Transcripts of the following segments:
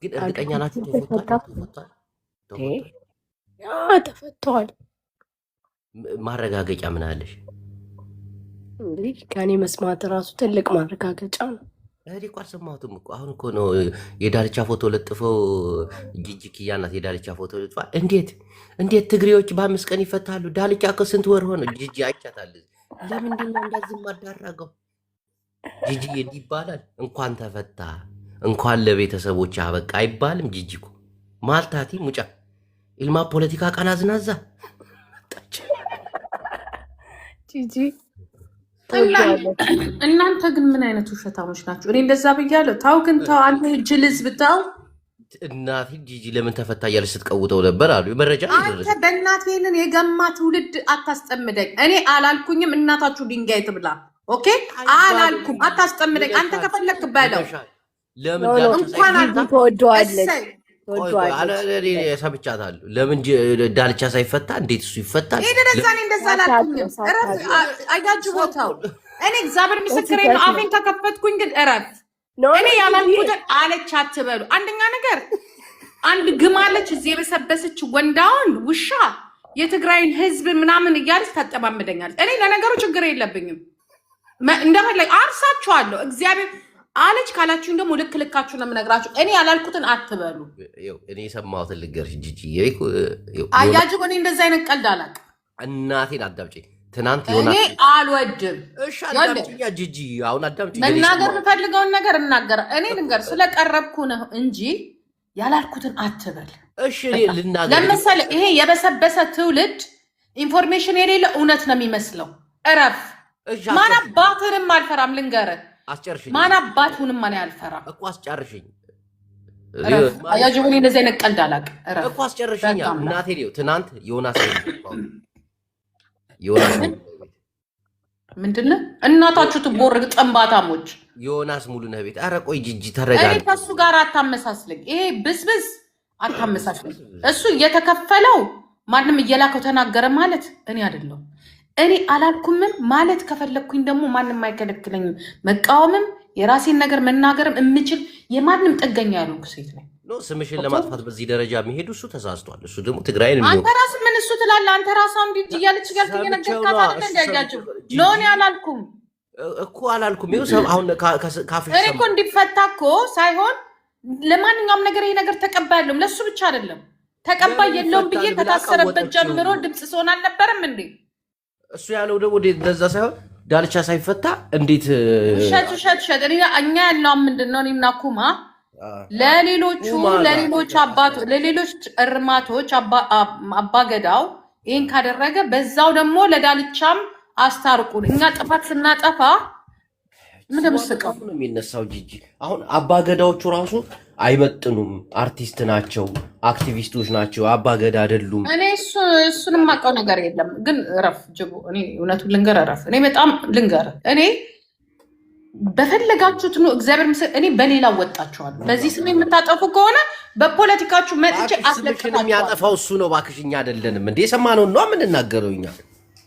ግን እርግጠኛ ናችሁ ተፈቷል? ተፈቷል። ማረጋገጫ ምን አለሽ? እንግዲህ ከኔ መስማት ራሱ ትልቅ ማረጋገጫ ነው። እኔ እኮ አልሰማሁትም እኮ አሁን እኮ ነው የዳልቻ ፎቶ ለጥፈው ጂጂ ኪያ ናት የዳልቻ ፎቶ ለጥፋ። እንዴት ትግሬዎች በ5 ቀን ይፈታሉ? ዳልቻ እኮ ስንት ወር ሆነ? ጂጂ አይቻታል። ለምንድን ነው እንደዚህ ማዳረገው? ጂጂ ይባላል እንኳን ተፈታ እንኳን ለቤተሰቦች አበቃ አይባልም። ጂጂ እኮ ማልታቲ ሙጫ ኢልማ ፖለቲካ ቃና ዝናዛ ጂጂ እናንተ ግን ምን አይነት ውሸታሞች ናቸው? እኔ እንደዛ ብያለሁ። ታው ግን ታው አንተ ጅልዝ ብታው እናቴ ጂጂ ለምን ተፈታ እያለች ስትቀውጠው ነበር አሉ መረጃ። አንተ በእናትህን የገማ ትውልድ አታስጠምደኝ። እኔ አላልኩኝም እናታችሁ ድንጋይ ትብላ። ኦኬ አላልኩም፣ አታስጠምደኝ። አንተ ከፈለክ በለው። ለምን እንኳን ተወደዋለች ሰምቻታለሁ። ለምን ዳልቻ ሳይፈታ እንዴት እሱ ይፈታል? እንደዛ አላልኩኝም። አያችሁ ቦታው እኔ እግዚአብሔር ምስክሬ ነው። አፌን ከከፈትኩኝ ግን እረፍ። እኔ ያላልኩትን አለች አትበሉ። አንደኛ ነገር አንድ ግማለች እዚህ የበሰበሰች ወንዳውን ውሻ የትግራይን ህዝብ ምናምን እያለች ታጠማምደኛለች። እኔ ለነገሩ ችግር የለብኝም። እንደፈለግ አርሳችኋለሁ። እግዚአብሔር አለች ካላችሁኝ ደግሞ ልክ ልካችሁ ነው የምነግራችሁ። እኔ ያላልኩትን አትበሉ። እኔ የሰማሁትን ልንገርሽ ጂጂ። አያጅብ እኔ እንደዛ አይነት ቀልድ አላውቅም። እናቴን አዳምጪኝ። ትናንት እኔ አልወድም። እሺ አዳምጪኝ ጂጂ። አሁን አዳምጪኝ። መናገር የምፈልገውን ነገር እናገር። እኔ ልንገር ስለቀረብኩ ነው እንጂ ያላልኩትን አትበል። እሺ ልናገር። ለምሳሌ ይሄ የበሰበሰ ትውልድ ኢንፎርሜሽን የሌለ እውነት ነው የሚመስለው። እረፍ። ማን አባትንም አልፈራም። ልንገርህ አስጨርሽኝ። ማን አባቱንም ማን አልፈራም እኮ አስጨርሽኝ። አያጅቡን እንደዚህ አይነት ቀልድ አላውቅም እኮ አስጨርሽኝ። እናቴ ነው ትናንት ዮናስ ምንድን ነው እናታችሁ ትቦርግ ጠንባታሞች ዮናስ ሙሉነህ ቤት። ኧረ ቆይ ጂጂ ተረጋጊ። እኔ ከሱ ጋር አታመሳስልኝ። ይሄ ብስብስ አታመሳስልኝ። እሱ እየተከፈለው ማንም እየላከው ተናገረ ማለት እኔ አይደለሁም። እኔ አላልኩምም ማለት ከፈለግኩኝ ደግሞ ማንም አይከለክለኝም። መቃወምም የራሴን ነገር መናገርም የምችል የማንም ጥገኛ ያልሆንኩ ሴት ነኝ። ስምሽን ለማጥፋት በዚህ ደረጃ የሚሄዱ እሱ ተሳስቷል። እሱ ደግሞ ትግራይን አንተ ራስ ምን እሱ ትላለህ? አንተ ራስ እንዲ እያለች ጋልተኛ ነገር ካታለ እንዲያያችሁ ሎኒ አላልኩም እኮ አላልኩም። ይኸው አሁን ካፍሽ እኔ እኮ እንዲፈታ እኮ ሳይሆን ለማንኛውም ነገር ይሄ ነገር ተቀባያለሁም። ለሱ ብቻ አይደለም ተቀባይ የለውም ብዬ ከታሰረበት ጀምሮ ድምፅ ሲሆን አልነበረም እንዴ? እሱ ያለው ደግሞ እንደዛ ሳይሆን ዳልቻ ሳይፈታ እንዴት ሸት እኛ ያለው ምንድነው? እኔና ኩማ ለሌሎች እርማቶች አባገዳው ይህን ካደረገ በዛው ደግሞ ለዳልቻም አስታርቁን። እኛ ጥፋት ስናጠፋ ምን ደምስቀው ነው የሚነሳው ጂጂ። አሁን አባገዳዎቹ ራሱ አይመጥኑም። አርቲስት ናቸው፣ አክቲቪስቶች ናቸው፣ አባገዳ አይደሉም። እኔ እሱንም የማውቀው ነገር የለም። ግን እረፍ ጅቡ። እኔ እውነቱን ልንገር፣ እረፍ። እኔ በጣም ልንገር፣ እኔ በፈለጋችሁት ነው እግዚአብሔር ምስል። እኔ በሌላ ወጣችኋለሁ። በዚህ ስም የምታጠፉ ከሆነ በፖለቲካችሁ መጥቼ አስለቅቃችኋለሁ። የሚያጠፋው እሱ ነው። እባክሽ እኛ አይደለንም እንዴ? የሰማነውን ነው የምንናገረው እኛ።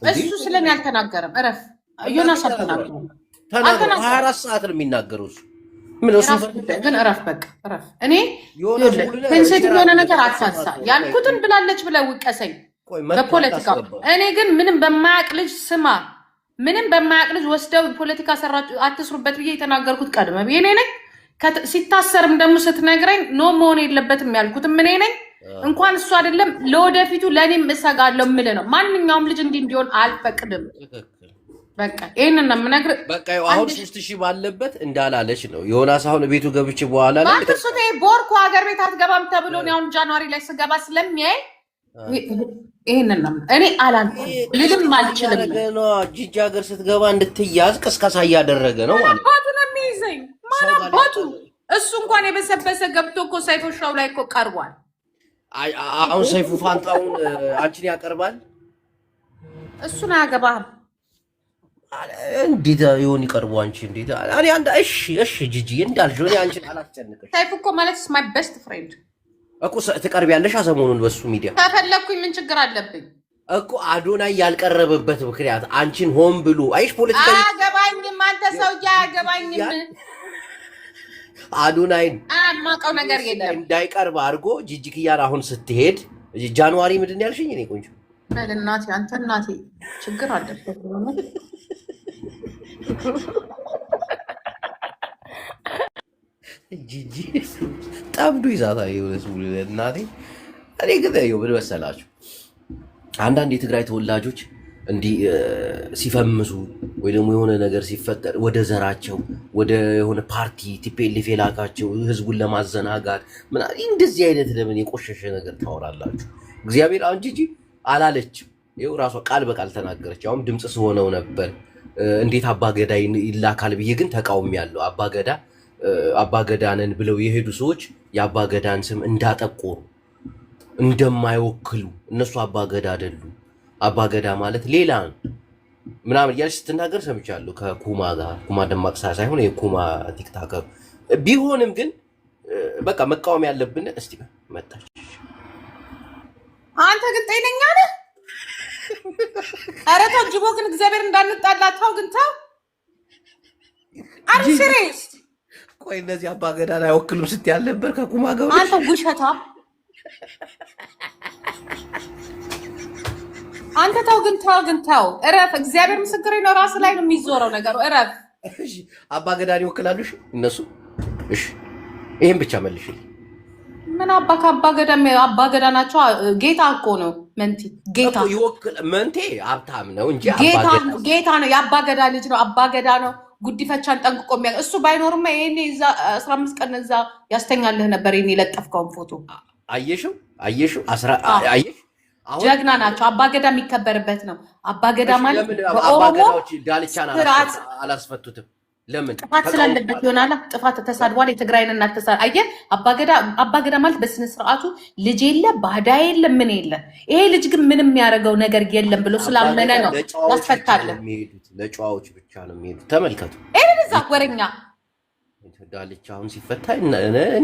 እሱ ስለኔ አልተናገረም። እረፍ። ዮናስ አልተናገረም። 24 ሰዓት ነው የሚናገረው እሱ። ግን እረፍ፣ በቃ እረፍ። እኔ ሴንሲቲቭ የሆነ ነገር አትሳሳ። ያልኩትን ብላለች ብለህ ውቀሰኝ በፖለቲካ። እኔ ግን ምንም በማያቅ ልጅ ስማ፣ ምንም በማያቅ ልጅ ወስደው ፖለቲካ ሰራችሁ አትስሩበት ብዬ የተናገርኩት ቀድመ ብዬ እኔ ነኝ። ሲታሰርም ደግሞ ስትነግረኝ ኖ መሆን የለበትም ያልኩትም እኔ ነኝ። እንኳን እሱ አይደለም ለወደፊቱ ለእኔም እሰጋለሁ የምልህ ነው። ማንኛውም ልጅ እንዲህ እንዲሆን አልፈቅድም። በቃ ይሄንን ነው የምነግርህ። በቃ አሁን 3000 ባለበት እንዳላለች ነው ዮናስ። አሁን ቤቱ ገብቼ በኋላ ላይ ማክሱቴ ቦርኮ ሀገር ቤት አትገባም ተብሎ ነው አሁን ጃንዋሪ ላይ ስገባ ስለሚያይ ይሄንን ነው እኔ አላልኩም፣ ልልም አልችልም። ጂጂ ሀገር ስትገባ እንድትያዝ ቅስቀሳ እያደረገ ነው ማለት ባቱ ነው የሚይዘኝ ማናባቱ። እሱ እንኳን የበሰበሰ ገብቶ እኮ ሰይፉ ሾው ላይ እኮ ቀርቧል። አሁን ሰይፉ ፋንታውን አንቺን ያቀርባል። እሱን አያገባህም። እንዴት ይሆን ይቀርቡ? አንቺ እንዴት እኔ አንድ እሺ ጂጂ እንዳልሽው እኔ አንቺን አላስጨንቅሽ። ሰይፉ እኮ ማለት ማይ ቤስት ፍሬንድ እኮ ትቀርቢያለሽ። ሰሞኑን በሱ ሚዲያ ከፈለኩኝ ምን ችግር አለብኝ እኮ። አዶናይ ያልቀረበበት ምክንያት አንቺን ሆን ብሎ አይሽ ፖለቲካ አያገባኝም። አንተ ሰውዬ አያገባኝም። አዶናይን አማቀው ነገር የለም እንዳይቀርብ አድርጎ ጂጂክያን አሁን ስትሄድ ጃንዋሪ ምንድን ያልሽኝ? እኔ ቆንጆ እናቴ አንተ እናቴ ችግር አለበት ጂጂ ጠብዱ ይዛታል የሆነስ እናቴ። እኔ ግን ምን መሰላችሁ አንዳንድ የትግራይ ተወላጆች እንዲህ ሲፈምሱ ወይ ደግሞ የሆነ ነገር ሲፈጠር ወደ ዘራቸው ወደ የሆነ ፓርቲ ቲፒኤልኤፍ የላካቸው ህዝቡን ለማዘናጋት እንደዚህ አይነት ለምን የቆሸሸ ነገር ታወራላችሁ? እግዚአብሔር አሁን ጂጂ አላለችም። ይኸው ራሷ ቃል በቃል ተናገረች። አሁን ድምፅ ስሆነው ነበር እንዴት አባገዳ ይላካል ብዬ ግን ተቃውሜያለሁ። አባገዳ ነን ብለው የሄዱ ሰዎች የአባገዳን ስም እንዳጠቆሩ እንደማይወክሉ እነሱ አባገዳ አይደሉም። አባገዳ ማለት ሌላ ምናምን እያለች ስትናገር ሰምቻለሁ። ከኩማ ጋር ኩማ ደማቅ ሳይሆን የኩማ ቲክታከር ቢሆንም ግን በቃ መቃወም ያለብን እስቲ መጣች። አንተ ግን ጤነኛ ነህ? ኧረ ተው ጅቦ ግን እግዚአብሔር እንዳንጣላ ተው ግን ተው። አር ሲሪየስ ቆይ እነዚህ አባገዳን አይወክሉም ስትይ አልነበር ከኩማ ጋር? አንተ ጉሸታ አንተ ተው ግን ተው እረፍ። እግዚአብሔር ምስክሬ ነው። ራስ ላይ ነው የሚዞረው ነገሩ። እረፍ። እሺ አባገዳን ይወክላሉ? እሺ እነሱ እሺ ይሄን ብቻ መልሽልኝ። ምን አባገዳ ናቸው? ጌታ እኮ ነው መንቴ። ጌታ ይወክል መንቴ ሀብታም ነው እንጂ ጌታ ነው። የአባገዳ ልጅ ነው። አባገዳ ነው። ጉዲፈቻን ጠንቅቆ እሱ ባይኖርማ ይሄኔ እዛ 15 ቀን እዛ ያስተኛልህ ነበር። ይሄኔ የለጠፍከውን ፎቶ አየሽው? አየሽ ጀግና ናቸው። አባገዳ የሚከበርበት ነው። አባገዳ ማለት በኦሮሞ ዳልቻና አላስፈቱትም። ለምን ጥፋት ስላለበት ይሆናል። ጥፋት ተሳድቧል። የትግራይን እናት አየህ። አባገዳ ማለት በስነ ስርዓቱ ልጅ የለ ባዳ የለ ምን የለ። ይሄ ልጅ ግን ምንም የሚያደርገው ነገር የለም ብሎ ስላመነ ነው ያስፈታል። ለጨዋዎች ብቻ ነው የሚሄዱት። ተመልከቱ። ይሄን ወረኛ ዳልቻ አሁን ሲፈታ እኔ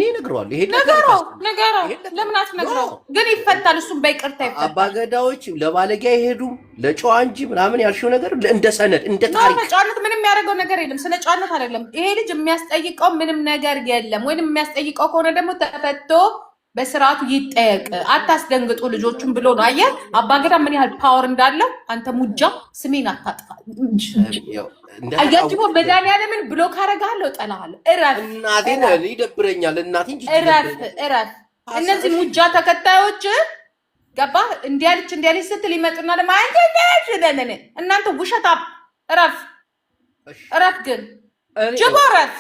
እነግረዋለሁ። ይሄ ነገረው ለምን አትነግረው? ግን ይፈታል። እሱም በይቅርታ ይፈታል። አባገዳዎች ለባለጊያ አይሄዱም ለጨዋ እንጂ ምናምን ያልሽው ነገር እንደ ሰነድ እንደ ታሪክ ጨዋነት ምንም የሚያደርገው ነገር የለም። ስለ ጨዋነት አይደለም። ይሄ ልጅ የሚያስጠይቀው ምንም ነገር የለም። ወይንም የሚያስጠይቀው ከሆነ ደግሞ ተፈቶ በስርዓቱ ይጠየቅ። አታስደንግጡ ልጆቹን ብሎ ነው። አየህ አባገዳ ምን ያህል ፓወር እንዳለው። አንተ ሙጃ ስሜን አታጥፋ። አያጅቦ መድኃኒዓለምን ብሎክ አደርግሃለሁ፣ እጠላሃለሁ። እረፍ። እናቴን ይደብረኛል። እናቴ እንጂ እረፍ። እነዚህ ሙጃ ተከታዮች ገባህ? እንዲያለች ስትል ይመጡና ደግሞ እናንተ ውሸታ። እረፍ ግን ጅቦ እረፍ።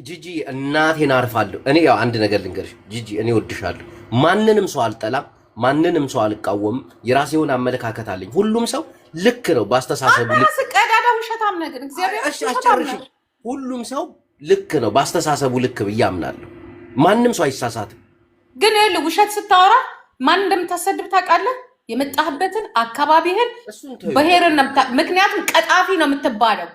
ጂጂ እናቴን አርፋለሁ። እኔ ያው አንድ ነገር ልንገርሽ ጂጂ፣ እኔ ወድሻለሁ። ማንንም ሰው አልጠላም፣ ማንንም ሰው አልቃወምም። የራሴ የሆነ አመለካከት አለኝ። ሁሉም ሰው ልክ ነው በአስተሳሰቡ። ቀዳዳ ውሸታም ነገር እግዚአብሔር ሁሉም ሰው ልክ ነው በአስተሳሰቡ ልክ ብዬ አምናለሁ። ማንም ሰው አይሳሳትም። ግን ውሸት ስታወራ ማን እንደምታሰድብ ታውቃለህ? የመጣህበትን አካባቢህን ብሔርን ነው። ምክንያቱም ቀጣፊ ነው የምትባለው።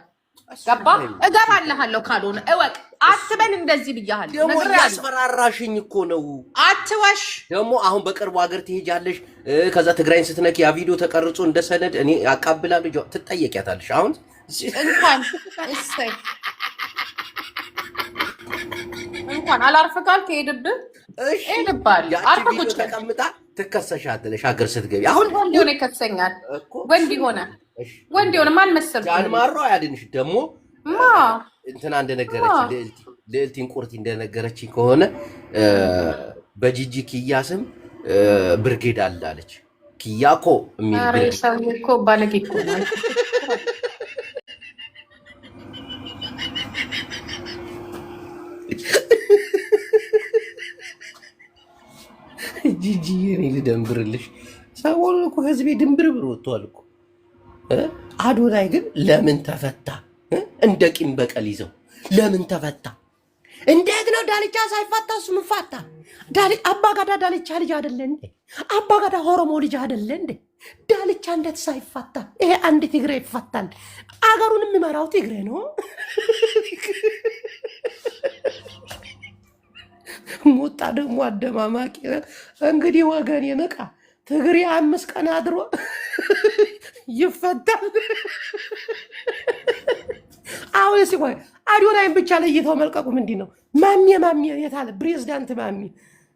ገባ? እገባልሃለሁ ካልሆነ እወቅ። አትበል እንደዚህ ብያለሁ። ደግሞ ያስፈራራሽኝ እኮ ነው። አትዋሽ። ደግሞ አሁን በቅርቡ ሀገር ትሄጃለሽ። ከዛ ትግራይን ስትነኪ ያ ቪዲዮ ተቀርጾ እንደ ሰነድ እኔ አቃብላለሁ። ትጠየቂያታለሽ። አሁን እንኳን አላርፍካል ከሄድብህ ሄድባል። አርፈ ቁጭ ተቀምጣ ትከሰሻለሽ። ሀገር ስትገቢ አሁን ወንድ ሆነ ይከሰኛል። ወንድ ሆነ ማን መሰልኩ? ጃንማሮ አያድንሽ። ደግሞ እንትና እንደነገረች ልዕልቲን ቁርቲ እንደነገረች ከሆነ በጂጂ ኪያ ስም ብርጌድ አላለች። ኪያ እኮ የሚል ሰውዬ እኮ ባለጌ እኮ ነው። ጂጂ እኔ ልደንብርልሽ። ሰሞኑን እኮ ህዝቤ ድንብር ብር ወጥቷል እኮ። አዶናይ ግን ለምን ተፈታ? እንደ ቂም በቀል ይዘው ለምን ተፈታ? እንዴት ነው ዳልቻ ሳይፈታ እሱ ምፋታ? አባጋዳ ዳልቻ ልጅ አይደለ እንዴ? አባጋዳ ኦሮሞ ልጅ አይደለ እንዴ? ዳልቻ እንዴት ሳይፈታ? ይሄ አንድ ትግሬ ይፈታል? አገሩን የሚመራው ትግሬ ነው። ሞጣ ደግሞ አደማማቂ። እንግዲህ ወገን የነቃ ትግሬ 5 ቀን አድሮ ይፈታል። አሁን እስኪ ቆይ አዶናይን ብቻ ለይተው መልቀቁ ምንድን ነው? ማሚ የታለ ፕሬዝዳንት ማሚ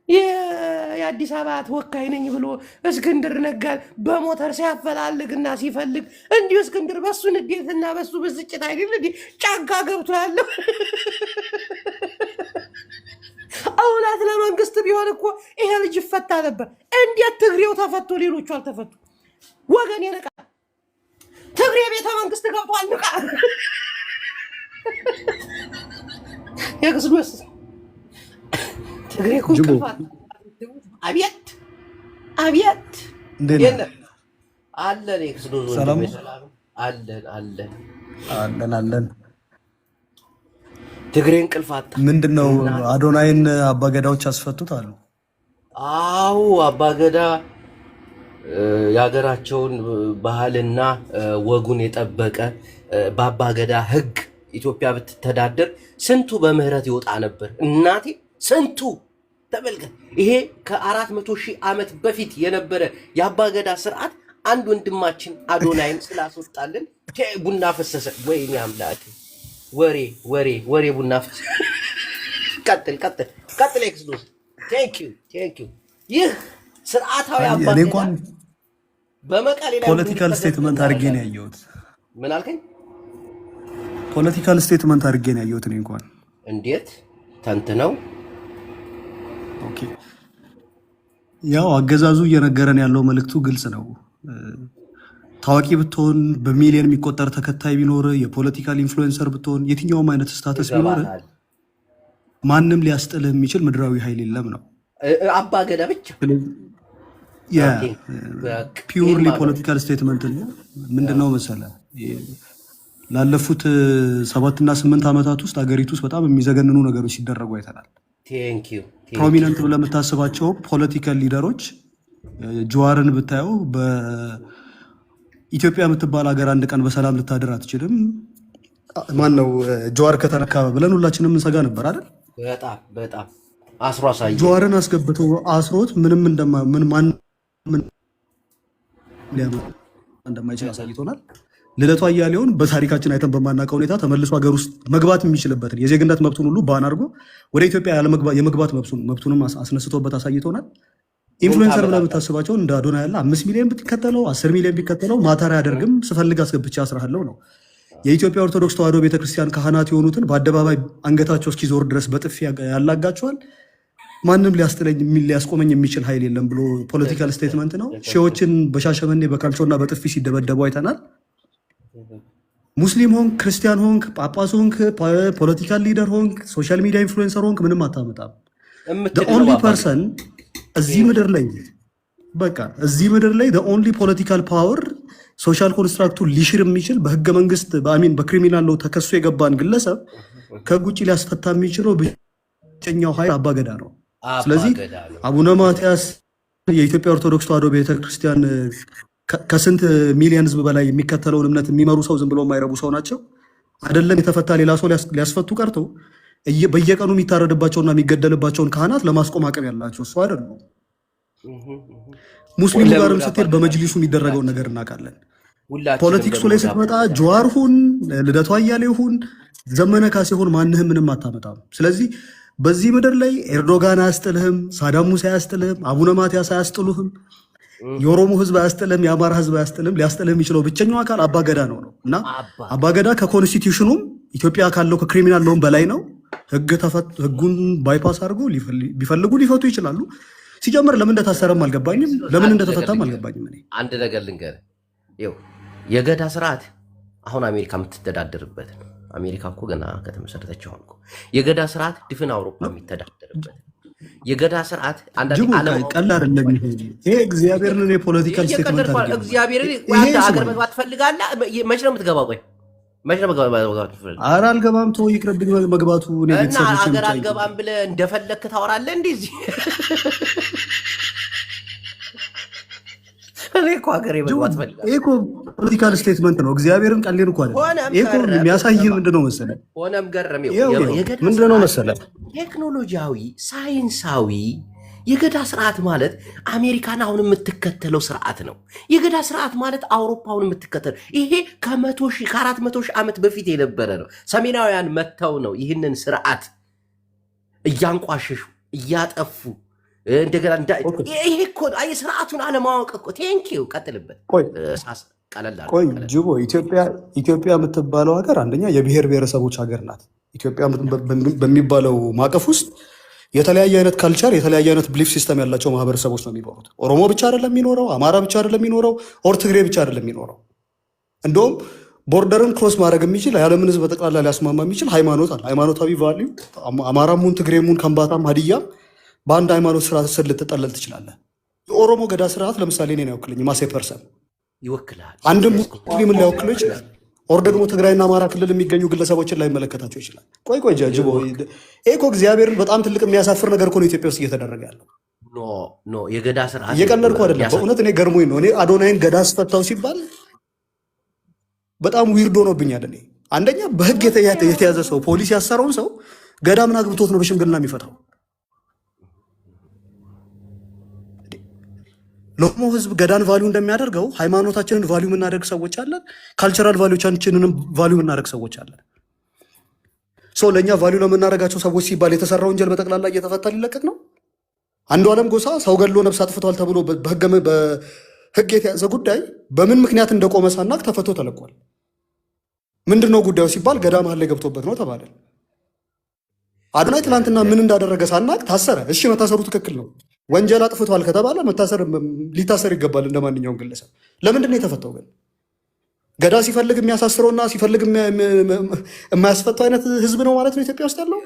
የአዲስ አበባ ተወካይ ነኝ ብሎ እስክንድር ነጋን በሞተር ሲያፈላልግና ሲፈልግ እንዲሁ እስክንድር በሱ ንዴትና በሱ ብስጭት አይደል እንዲህ ጫካ ገብቶ ያለው። እውነት ለመንግስት ቢሆን እኮ ይሄ ልጅ ይፈታ ነበር። እንዴት ትግሬው ተፈቶ ሌሎቹ አልተፈቱ? ወገን የነቃ ትግሬ ቤተ መንግስት ገብቷል። ንቃ የክስሉስ ትግሬ ኩንክፋት አብየት አለን የክስሉስ ሰላም አለን ትግሬ እንቅልፋት ምንድነው? አዶናይን አባገዳዎች አስፈቱት አሉ። አዎ አባገዳ የሀገራቸውን ባህልና ወጉን የጠበቀ በአባገዳ ህግ ኢትዮጵያ ብትተዳደር ስንቱ በምህረት ይወጣ ነበር። እናቴ ስንቱ ተመልከት። ይሄ ከ400,000 ዓመት በፊት የነበረ የአባገዳ ስርዓት አንድ ወንድማችን አዶናይን ስላስወጣልን ቡና ፈሰሰ። ወይኔ አምላክ ወሬ ቡና ፈሰሰ። ቀጥል ኤክስሉስ ቴንክ ዩ ይህ ስርዓታዊ አባገዳ በመቀሌ ላይ ፖለቲካል ስቴትመንት አድርጌ ነው ያየሁት። ምን አልከኝ? ፖለቲካል ስቴትመንት አድርጌ ነው ያየሁት። እኔ እንኳን እንዴት ተንትነው ኦኬ፣ ያው አገዛዙ እየነገረን ያለው መልእክቱ ግልጽ ነው። ታዋቂ ብትሆን፣ በሚሊዮን የሚቆጠር ተከታይ ቢኖር፣ የፖለቲካል ኢንፍሉዌንሰር ብትሆን፣ የትኛውም አይነት ስታተስ ቢኖር ማንም ሊያስጥልህ የሚችል ምድራዊ ኃይል የለም ነው። አባገዳ ብቻ ፒውርሊ ፖለቲካል ስቴትመንት ነው። ምንድነው መሰለህ ላለፉት 7 እና 8 ዓመታት ውስጥ ሀገሪቱ ውስጥ በጣም የሚዘገንኑ ነገሮች ሲደረጉ አይተናል። ፕሮሚነንት ብለህ የምታስባቸው ፖለቲካል ሊደሮች ጀዋርን ብታየው በኢትዮጵያ የምትባል ሀገር አንድ ቀን በሰላም ልታድር አትችልም። ማን ነው ጀዋር ከተነካ ብለን ሁላችንም እንሰጋ ነበር አይደል? በጣም አስሮ አሳየ። ጀዋርን አስገብተው አስሮት ምንም እንደማይችል አሳይቶናል። ልደቱ አያሌውን በታሪካችን አይተን በማናውቀው ሁኔታ ተመልሶ ሀገር ውስጥ መግባት የሚችልበትን የዜግነት መብቱን ሁሉ ባን አድርጎ ወደ ኢትዮጵያ የመግባት መብቱንም አስነስቶበት አሳይቶናል። ኢንፍሉዌንሰር ብለህ የምታስባቸው እንደ አዶናይ ያለ 5 ሚሊዮን ብትከተለው 10 ሚሊዮን ቢከተለው ማተር አያደርግም። ስፈልግ አስገብቼ አስራለሁ ነው። የኢትዮጵያ ኦርቶዶክስ ተዋሕዶ ቤተክርስቲያን ካህናት የሆኑትን በአደባባይ አንገታቸው እስኪዞር ድረስ በጥፊ ያላጋቸዋል። ማንም ሊያስቆመኝ የሚችል ኃይል የለም ብሎ ፖለቲካል ስቴትመንት ነው። ሺዎችን በሻሸመኔ በካልቾና በጥፊ ሲደበደቡ አይተናል። ሙስሊም ሆንክ፣ ክርስቲያን ሆንክ፣ ጳጳስ ሆንክ፣ ፖለቲካል ሊደር ሆንክ፣ ሶሻል ሚዲያ ኢንፍሉዌንሰር ሆንክ ምንም አታመጣም። ኦንሊ ፐርሰን እዚህ ምድር ላይ ኦንሊ ፖለቲካል ፓወር ሶሻል ኮንስትራክቱን ሊሽር የሚችል በህገ መንግስት በክሪሚናል ነው ተከሶ የገባን ግለሰብ ከህግ ውጭ ሊያስፈታ የሚችለው ብቸኛው ኃይል አባገዳ ነው። ስለዚህ አቡነ ማትያስ የኢትዮጵያ ኦርቶዶክስ ተዋሕዶ ቤተክርስቲያን ከስንት ሚሊዮን ህዝብ በላይ የሚከተለውን እምነት የሚመሩ ሰው ዝም ብሎ የማይረቡ ሰው ናቸው። አይደለም የተፈታ ሌላ ሰው ሊያስፈቱ ቀርቶ በየቀኑ የሚታረድባቸውና የሚገደልባቸውን ካህናት ለማስቆም አቅም ያላቸው እሱ አይደለም። ሙስሊሙ ጋርም ስትሄድ በመጅሊሱ የሚደረገውን ነገር እናውቃለን። ፖለቲክሱ ላይ ስትመጣ ጀዋር ሁን፣ ልደቱ አያሌው ሁን፣ ዘመነ ካሴ ሁን፣ ማንህም ምንም አታመጣም። ስለዚህ በዚህ ምድር ላይ ኤርዶጋን አያስጥልህም፣ ሳዳም ሁሴን አያስጥልህም፣ አቡነ ማትያስ አያስጥሉህም፣ የኦሮሞ ህዝብ አያስጥልህም፣ የአማራ ህዝብ አያስጥልህም። ሊያስጥልህ የሚችለው ብቸኛው አካል አባገዳ ነው እና አባገዳ ከኮንስቲትዩሽኑም ኢትዮጵያ ካለው ከክሪሚናል ሎም በላይ ነው። ህጉን ባይፓስ አድርጎ ቢፈልጉ ሊፈቱ ይችላሉ። ሲጀምር ለምን እንደታሰረም አልገባኝም፣ ለምን እንደተፈታም አልገባኝም። እኔ አንድ ነገር ልንገርህ፣ የገዳ ስርዓት አሁን አሜሪካ የምትተዳደርበት ነው። አሜሪካ እኮ ገና ከተመሰረተች አሁን እኮ የገዳ ስርዓት ድፍን አውሮፓ የሚተዳደርበት የገዳ ስርዓት አንዳንድ ዓለም ቀላል አይደለም። ይሄ እግዚአብሔርን የፖለቲካል ስቴትመንት አድርገው እግዚአብሔርን አንተ ሀገር መግባት ትፈልጋለህ? መቼ ነው የምትገባው? ቆይ መቼ ነው መግባት ትፈልጋለህ? ኧረ አልገባም፣ ተው ይቅርብኝ መግባቱ። እኔ ቤተሰቦች ሀገር አልገባም ብለህ እንደፈለግህ ታወራለህ እንደዚህ። እኔ እኮ ሀገር መግባት ፈልጋለሁ። ይሄ እኮ ፖለቲካል ስቴትመንት ነው። እግዚአብሔርን ቀሌን እኮ አይደለም። ይሄ እኮ የሚያሳይህ ምንድነው መሰለህ? ሆነም ገረም ምንድነው መሰለህ? ቴክኖሎጂያዊ ሳይንሳዊ የገዳ ስርዓት ማለት አሜሪካን አሁን የምትከተለው ስርዓት ነው። የገዳ ስርዓት ማለት አውሮፓውን የምትከተለው ይሄ ከ400 ሺህ ዓመት በፊት የነበረ ነው። ሰሜናውያን መጥተው ነው ይህንን ስርዓት እያንቋሸሹ እያጠፉ እንደገና ይሄ እኮ ስርዓቱን አለማወቅ እኮ። ቴንኪው ቀጥልበት። ቆይ ጅቦ ኢትዮጵያ የምትባለው ሀገር አንደኛ የብሔር ብሔረሰቦች ሀገር ናት። ኢትዮጵያ በሚባለው ማዕቀፍ ውስጥ የተለያየ አይነት ካልቸር የተለያየ አይነት ብሊፍ ሲስተም ያላቸው ማህበረሰቦች ነው የሚኖሩት። ኦሮሞ ብቻ አይደለም የሚኖረው፣ አማራ ብቻ አይደለም የሚኖረው፣ ኦር ትግሬ ብቻ አይደለም የሚኖረው። እንደውም ቦርደርን ክሮስ ማድረግ የሚችል የዓለምን ሕዝብ በጠቅላላ ሊያስማማ የሚችል ሃይማኖት አለ። ሃይማኖታዊ ቫልዩ አማራሙን፣ ትግሬሙን፣ ከምባታም፣ ሀዲያም በአንድ ሃይማኖት ስርዓት ስር ልትጠለል ትችላለህ። የኦሮሞ ገዳ ስርዓት ለምሳሌ እኔን አይወክልኝም። ማሴ ፐርሰን ይወክላል። አንድም ሙስሊምን ሊያወክለው ይችላል። ኦር ደግሞ ትግራይና አማራ ክልል የሚገኙ ግለሰቦችን ላይመለከታቸው ይችላል። ቆይ ጅቦ ይሄ እኮ እግዚአብሔርን በጣም ትልቅ የሚያሳፍር ነገር እኮ ነው ኢትዮጵያ ውስጥ እየተደረገ ያለው። ኖ የገዳ ስርዓት እየቀለድኩ አይደለም። በእውነት እኔ ገርሞኝ ነው። እኔ አዶናይን ገዳ አስፈታው ሲባል በጣም ዊርዶ ሆኖብኛል። እኔ አንደኛ በህግ የተያዘ ሰው ፖሊስ ያሰረውን ሰው ገዳ ምን አግብቶት ነው በሽምግልና የሚፈታው? ለኦሮሞ ህዝብ ገዳን ቫሊዩ እንደሚያደርገው ሃይማኖታችንን ቫሊዩ የምናደርግ ሰዎች አለን። ካልቸራል ቫሊዩቻችንንም ቫሊዩ የምናደርግ ሰዎች አለን። ለእኛ ቫሊዩ ለምናደርጋቸው ሰዎች ሲባል የተሰራ ወንጀል በጠቅላላ እየተፈታ ሊለቀቅ ነው። አንዱዓለም ጎሳ ሰው ገድሎ ነፍስ አጥፍቷል ተብሎ በህግ የተያዘ ጉዳይ በምን ምክንያት እንደቆመ ሳናቅ ተፈቶ ተለቋል። ምንድነው ጉዳዩ ሲባል ገዳ መሀል ላይ ገብቶበት ነው ተባለ። አዶናይ ትናንትና ምን እንዳደረገ ሳናቅ ታሰረ። እሺ መታሰሩ ትክክል ነው። ወንጀል አጥፍቷል ከተባለ ሊታሰር ይገባል እንደ ማንኛውም ግለሰብ። ለምንድን ነው የተፈታው ግን? ገዳ ሲፈልግ የሚያሳስረውና ሲፈልግ የማያስፈታው አይነት ህዝብ ነው ማለት ነው ኢትዮጵያ ውስጥ ያለው።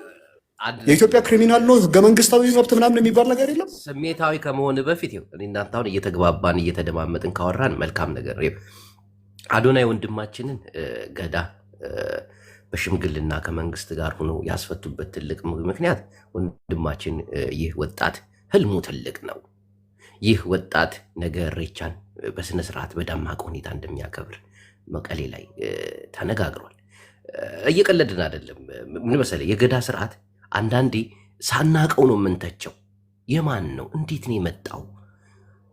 የኢትዮጵያ ክሪሚናል ነው፣ ህገ መንግስታዊ መብት ምናምን የሚባል ነገር የለም። ስሜታዊ ከመሆን በፊት እናንተ አሁን እየተግባባን እየተደማመጥን ካወራን መልካም ነገር። አዶናይ ወንድማችንን ገዳ በሽምግልና ከመንግስት ጋር ሆኖ ያስፈቱበት ትልቅ ምክንያት ወንድማችን ይህ ወጣት ህልሙ ትልቅ ነው። ይህ ወጣት ነገ ኢሬቻን በስነ ስርዓት በደማቅ ሁኔታ እንደሚያከብር መቀሌ ላይ ተነጋግሯል። እየቀለድን አይደለም። ምን መሰለህ የገዳ ስርዓት አንዳንዴ ሳናቀው ነው የምንተቸው። የማን ነው? እንዴት ነው የመጣው?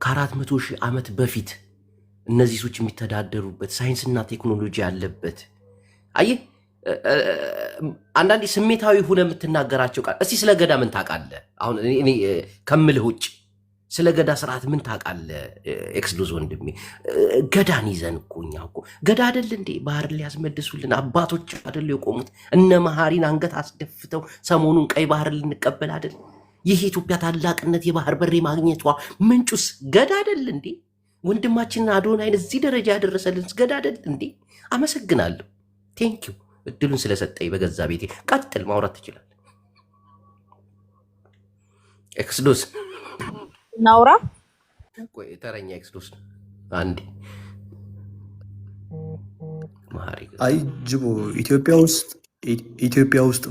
ከ400 ሺህ ዓመት በፊት እነዚህ ሰዎች የሚተዳደሩበት ሳይንስና ቴክኖሎጂ ያለበት። አየህ አንዳንዴ ስሜታዊ ሁነ የምትናገራቸው ቃል። እስቲ ስለ ገዳ ምን ታውቃለህ? አሁን እኔ ከምልህ ውጭ ስለ ገዳ ስርዓት ምን ታውቃለህ? ኤክስሉዝ ወንድሜ ገዳን ይዘን እኮ እኛ እኮ ገዳ አይደል እንዴ ባህር ሊያስመልሱልን አባቶች አይደል የቆሙት? እነ መሐሪን አንገት አስደፍተው ሰሞኑን ቀይ ባህር ልንቀበል አይደል? ይህ የኢትዮጵያ ታላቅነት የባህር በር ማግኘቷ ምንጩስ ገዳ አይደል እንዴ? ወንድማችንን አዶናይን እዚህ ደረጃ ያደረሰልን ገዳ አይደል እንዴ? አመሰግናለሁ። ቴንኪው እድሉን ስለሰጠኝ በገዛ ቤቴ። ቀጥል፣ ማውራት ትችላል። ኤክስሉዝ ናውራ ተረኛ ኤክስሉዝ አንዴ መሐሪ አይ ጅቦ ኢትዮጵያ ውስጥ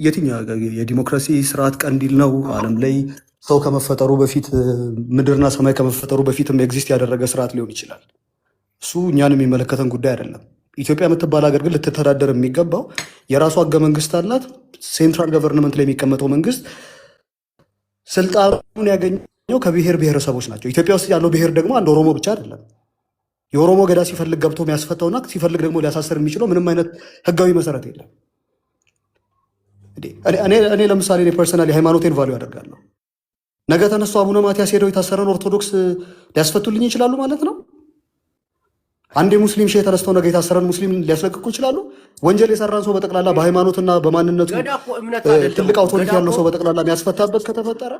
የትኛው የዲሞክራሲ ስርዓት ቀንዲል ነው? ዓለም ላይ ሰው ከመፈጠሩ በፊት ምድርና ሰማይ ከመፈጠሩ በፊትም ኤግዚስት ያደረገ ስርዓት ሊሆን ይችላል። እሱ እኛን የሚመለከተን ጉዳይ አይደለም። ኢትዮጵያ የምትባል ሀገር ግን ልትተዳደር የሚገባው የራሷ ህገ መንግስት አላት። ሴንትራል ገቨርንመንት ላይ የሚቀመጠው መንግስት ስልጣኑን ያገኘው ከብሔር ብሔረሰቦች ናቸው። ኢትዮጵያ ውስጥ ያለው ብሔር ደግሞ አንድ ኦሮሞ ብቻ አይደለም። የኦሮሞ ገዳ ሲፈልግ ገብቶ የሚያስፈታውና ሲፈልግ ደግሞ ሊያሳስር የሚችለው ምንም አይነት ህጋዊ መሰረት የለም። እኔ ለምሳሌ ፐርሰናሊ ሃይማኖቴን ቫሉ ያደርጋለሁ። ነገ ተነስቶ አቡነ ማትያስ ሄደው የታሰረን ኦርቶዶክስ ሊያስፈቱልኝ ይችላሉ ማለት ነው። አንድ የሙስሊም ሼህ ተነስተው ነገ የታሰረን ሙስሊም ሊያስለቅቁ ይችላሉ። ወንጀል የሰራን ሰው በጠቅላላ በሃይማኖትና በማንነቱ ትልቅ አውቶሪቲ ያለው ሰው በጠቅላላ የሚያስፈታበት ከተፈጠረ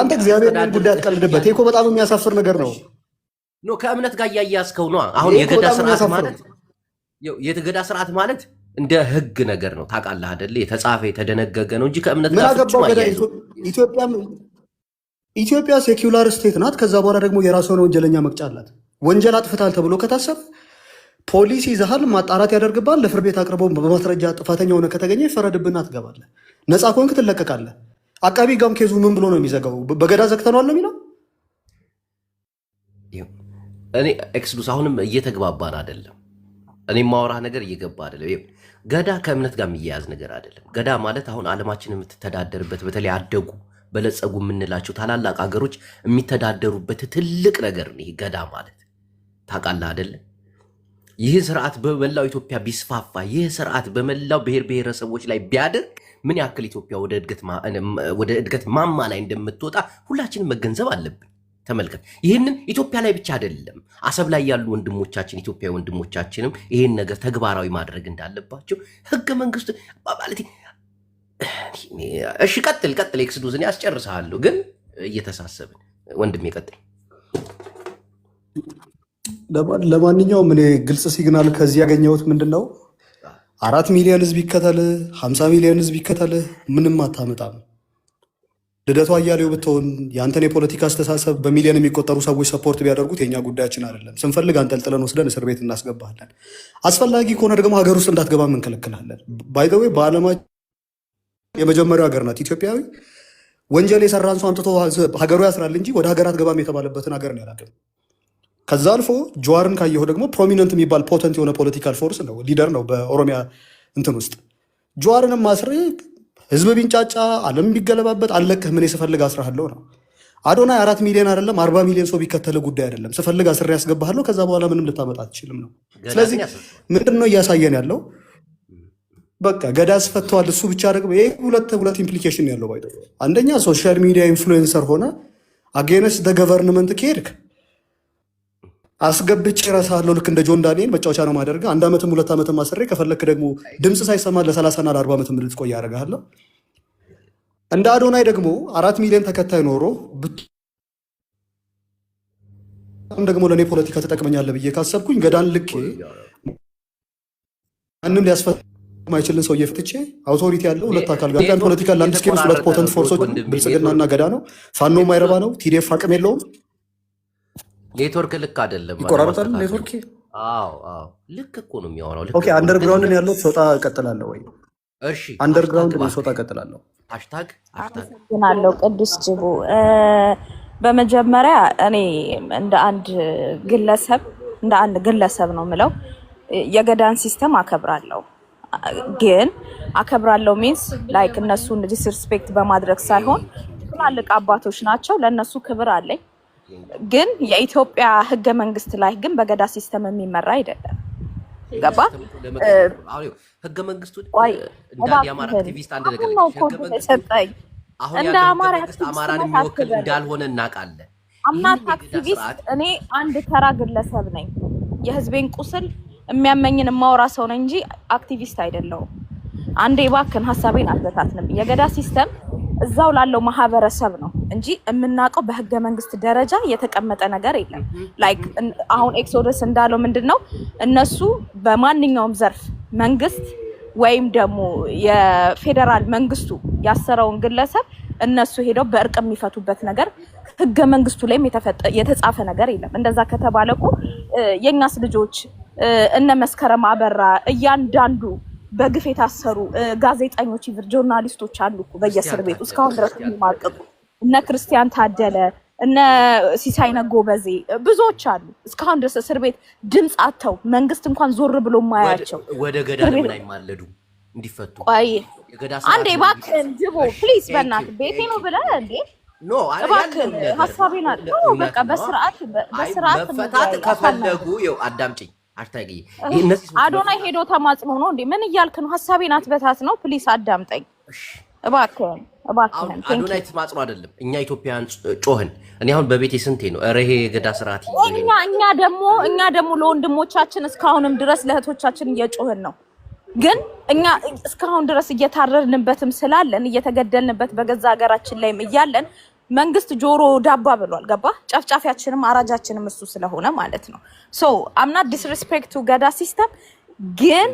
አንተ እግዚአብሔር ጉዳይ አትቀልድበት። ይሄ እኮ በጣም የሚያሳፍር ነገር ነው። ከእምነት ጋር እያያዝከው ነው። አሁን የገዳ ስርዓት ማለት እንደ ህግ ነገር ነው። ታውቃለህ አይደለ? የተጻፈ የተደነገገ ነው እንጂ ከእምነት ጋር ኢትዮጵያ ሴኩላር ስቴት ናት። ከዛ በኋላ ደግሞ የራሱ የሆነ ወንጀለኛ መቅጫ አላት። ወንጀል አጥፍታል ተብሎ ከታሰብ ፖሊስ ይዘሃል፣ ማጣራት ያደርግባል። ለፍርድ ቤት አቅርበው በማስረጃ ጥፋተኛ ሆነ ከተገኘ ይፈረድብና ትገባለህ። ነፃ ከሆንክ ትለቀቃለህ። አቃቢ ጋም ኬዙ ምን ብሎ ነው የሚዘጋው? በገዳ ዘግተነዋል ነው የሚለው። እኔ ኤክስሉስ አሁንም እየተግባባን አይደለም። እኔ ማውራህ ነገር እየገባ አይደለም። ገዳ ከእምነት ጋር የሚያያዝ ነገር አይደለም። ገዳ ማለት አሁን ዓለማችን የምትተዳደርበት በተለይ አደጉ በለጸጉ የምንላቸው ታላላቅ ሀገሮች የሚተዳደሩበት ትልቅ ነገር ነው። ይሄ ገዳ ማለት ታውቃለህ አይደለ? ይህ ስርዓት በመላው ኢትዮጵያ ቢስፋፋ፣ ይህ ስርዓት በመላው ብሔር ብሔረሰቦች ላይ ቢያደርግ ምን ያክል ኢትዮጵያ ወደ እድገት ማማ ላይ እንደምትወጣ ሁላችንም መገንዘብ አለብን። ተመልከት። ይህንን ኢትዮጵያ ላይ ብቻ አይደለም፣ አሰብ ላይ ያሉ ወንድሞቻችን ኢትዮጵያዊ ወንድሞቻችንም ይህን ነገር ተግባራዊ ማድረግ እንዳለባቸው ህገ መንግስቱ ማለት። እሺ ቀጥል ኤክስዱዝን ያስጨርሳለሁ፣ ግን እየተሳሰብን ወንድሜ ቀጥል። ለማንኛውም እኔ ግልጽ ሲግናል ከዚህ ያገኘሁት ምንድነው 4 ሚሊዮን ህዝብ ይከተልህ 50 ሚሊዮን ህዝብ ይከተልህ ምንም አታመጣም። ልደቱ አያሌው ብትሆን የአንተን የፖለቲካ አስተሳሰብ በሚሊዮን የሚቆጠሩ ሰዎች ሰፖርት ቢያደርጉት የኛ ጉዳያችን አይደለም። ስንፈልግ አንጠልጥለን ወስደን እስር ቤት እናስገባለን። አስፈላጊ ከሆነ ደግሞ ሀገር ውስጥ እንዳትገባ እንከለክላለን። ባይ ዘ ዌይ በዓለማችን የመጀመሪያው ሀገር ናት ኢትዮጵያዊ ወንጀል የሰራን ሰው አምጥቶ ሀገሩ ያስራል እንጂ ወደ ሀገር አትገባም የተባለበትን ሀገር ነው ያላቅም። ከዛ አልፎ ጀዋርን ካየሁ ደግሞ ፕሮሚነንት የሚባል ፖተንት የሆነ ፖለቲካል ፎርስ ነው፣ ሊደር ነው በኦሮሚያ እንትን ውስጥ። ጀዋርንም ማስሬ ህዝብ ቢንጫጫ ዓለም ቢገለባበት አለቅህ ምን ስፈልግ አስራሃለሁ ነው። አዶናይ 4 ሚሊዮን አይደለም 40 ሚሊዮን ሰው ቢከተል ጉዳይ አይደለም። ስፈልግ አስሬ ያስገባሃለሁ፣ ከዛ በኋላ ምንም ልታመጣ አትችልም ነው። ስለዚህ ምንድን ነው እያሳየን ያለው? በቃ ገዳ አስፈተዋል። እሱ ብቻ ደግሞ ይሄ ሁለት ኢምፕሊኬሽን ያለው ባይ አንደኛ ሶሻል ሚዲያ ኢንፍሉዌንሰር ሆነ አጌንስት ደ ገቨርንመንት ከሄድክ አስገብቼ እረሳለሁ። ልክ እንደ ጆን ዳንኤል መጫወቻ ነው ማደርገው። 1 ዓመትም 2 ዓመትም ማሰሬ ከፈለክ ደግሞ ድምፅ ሳይሰማ ለ30 እና ለ40 ዓመትም ልትቆይ ያደርግሃለሁ። እንደ አዶናይ ደግሞ 4 ሚሊዮን ተከታይ ኖሮ ደግሞ ለእኔ ፖለቲካ ተጠቅመኛለህ ብዬ ካሰብኩኝ ገዳን ልኬ ማንም ሊያስፈ ማይችልን ሰው እየፍትቼ አውቶሪቲ ያለው ሁለት አካል ጋር ፖለቲካል ላንድስኬፕ ሁለት ፖተንት ፎርሶች ብልጽግናና ገዳ ነው። ፋኖ ማይረባ ነው። ቲዲኤፍ አቅም የለውም። ኔትወርክ ልክ አይደለም። ይቆራረጣል ኔትወርክ። አዎ ልክ እኮ ነው የሚያወራው። ኦኬ አንደርግራውንድ ያለው ሶጣ እቀጥላለሁ ወይ? እሺ አንደርግራውንድ ነው ሶጣ እቀጥላለሁ። ሃሽታግ አመሰግናለሁ ቅዱስ ጅቡ። በመጀመሪያ እኔ እንደ አንድ ግለሰብ ነው የምለው የገዳን ሲስተም አከብራለሁ። ግን አከብራለሁ ሚንስ ላይክ እነሱን ዲስሪስፔክት በማድረግ ሳይሆን ትላልቅ አባቶች ናቸው፣ ለእነሱ ክብር አለኝ። ግን የኢትዮጵያ ህገ መንግስት ላይ ግን በገዳ ሲስተም የሚመራ አይደለም። ገባ? ህገ መንግስቱ እንደ የአማራ አክቲቪስት አንድ ነገር ሰጠኝ። እንደ አማራ አማራን የሚወክል እንዳልሆነ እናውቃለን። አምናት አክቲቪስት እኔ አንድ ተራ ግለሰብ ነኝ። የህዝቤን ቁስል የሚያመኝን የማወራ ሰው ነኝ እንጂ አክቲቪስት አይደለሁም። አንዴ እባክህን ሀሳቤን አትበታትንም። የገዳ ሲስተም እዛው ላለው ማህበረሰብ ነው እንጂ የምናውቀው በህገ መንግስት ደረጃ የተቀመጠ ነገር የለም። ላይክ አሁን ኤክሶደስ እንዳለው ምንድነው እነሱ በማንኛውም ዘርፍ መንግስት ወይም ደግሞ የፌደራል መንግስቱ ያሰረውን ግለሰብ እነሱ ሄደው በእርቅ የሚፈቱበት ነገር ህገ መንግስቱ ላይም የተጻፈ ነገር የለም። እንደዛ ከተባለቁ የኛስ ልጆች እነ መስከረም አበራ እያንዳንዱ በግፍ የታሰሩ ጋዜጠኞች ጆርናሊስቶች አሉ እኮ በየእስር ቤቱ እስካሁን ድረስ የሚማቀቁ እነ ክርስቲያን ታደለ እነ ሲሳይነ ጎበዜ ብዙዎች አሉ እስካሁን ድረስ እስር ቤት ድምፅ አተው መንግስት እንኳን ዞር ብሎ ማያቸው ወደ ገዳ ምን አይማለዱ እንዲፈቱ አንዴ እባክህን ጅቦ ፕሊዝ በእናትህ ቤቴ ነው ብለህ እንዴ ኖ እባክህን ሀሳቤን አድርገው በቃ በስርዓት መፈታት ከፈለጉ ይኸው አዳምጪኝ አሽታጊ አዶናይ ሄዶ ተማጽኖ ነው እንዴ ምን እያልክ ነው ሀሳቤን አትበታት ነው ፕሊዝ አዳምጠኝ እባክህን አዶናይ ተማጽኖ አይደለም እኛ ኢትዮጵያን ጮህን እኔ አሁን በቤቴ ስንቴ ነው ኧረ ይሄ የገዳ ስርዓት እኛ ደግሞ ለወንድሞቻችን እስካሁንም ድረስ ለእህቶቻችን እየጮህን ነው ግን እኛ እስካሁን ድረስ እየታረርንበትም ስላለን እየተገደልንበት በገዛ ሀገራችን ላይም እያለን መንግስት ጆሮ ዳባ ብሏል ገባ ጫፍጫፊያችንም አራጃችንም እሱ ስለሆነ ማለት ነው ሶ አም ናት ዲስሪስፔክት ቱ ገዳ ሲስተም ግን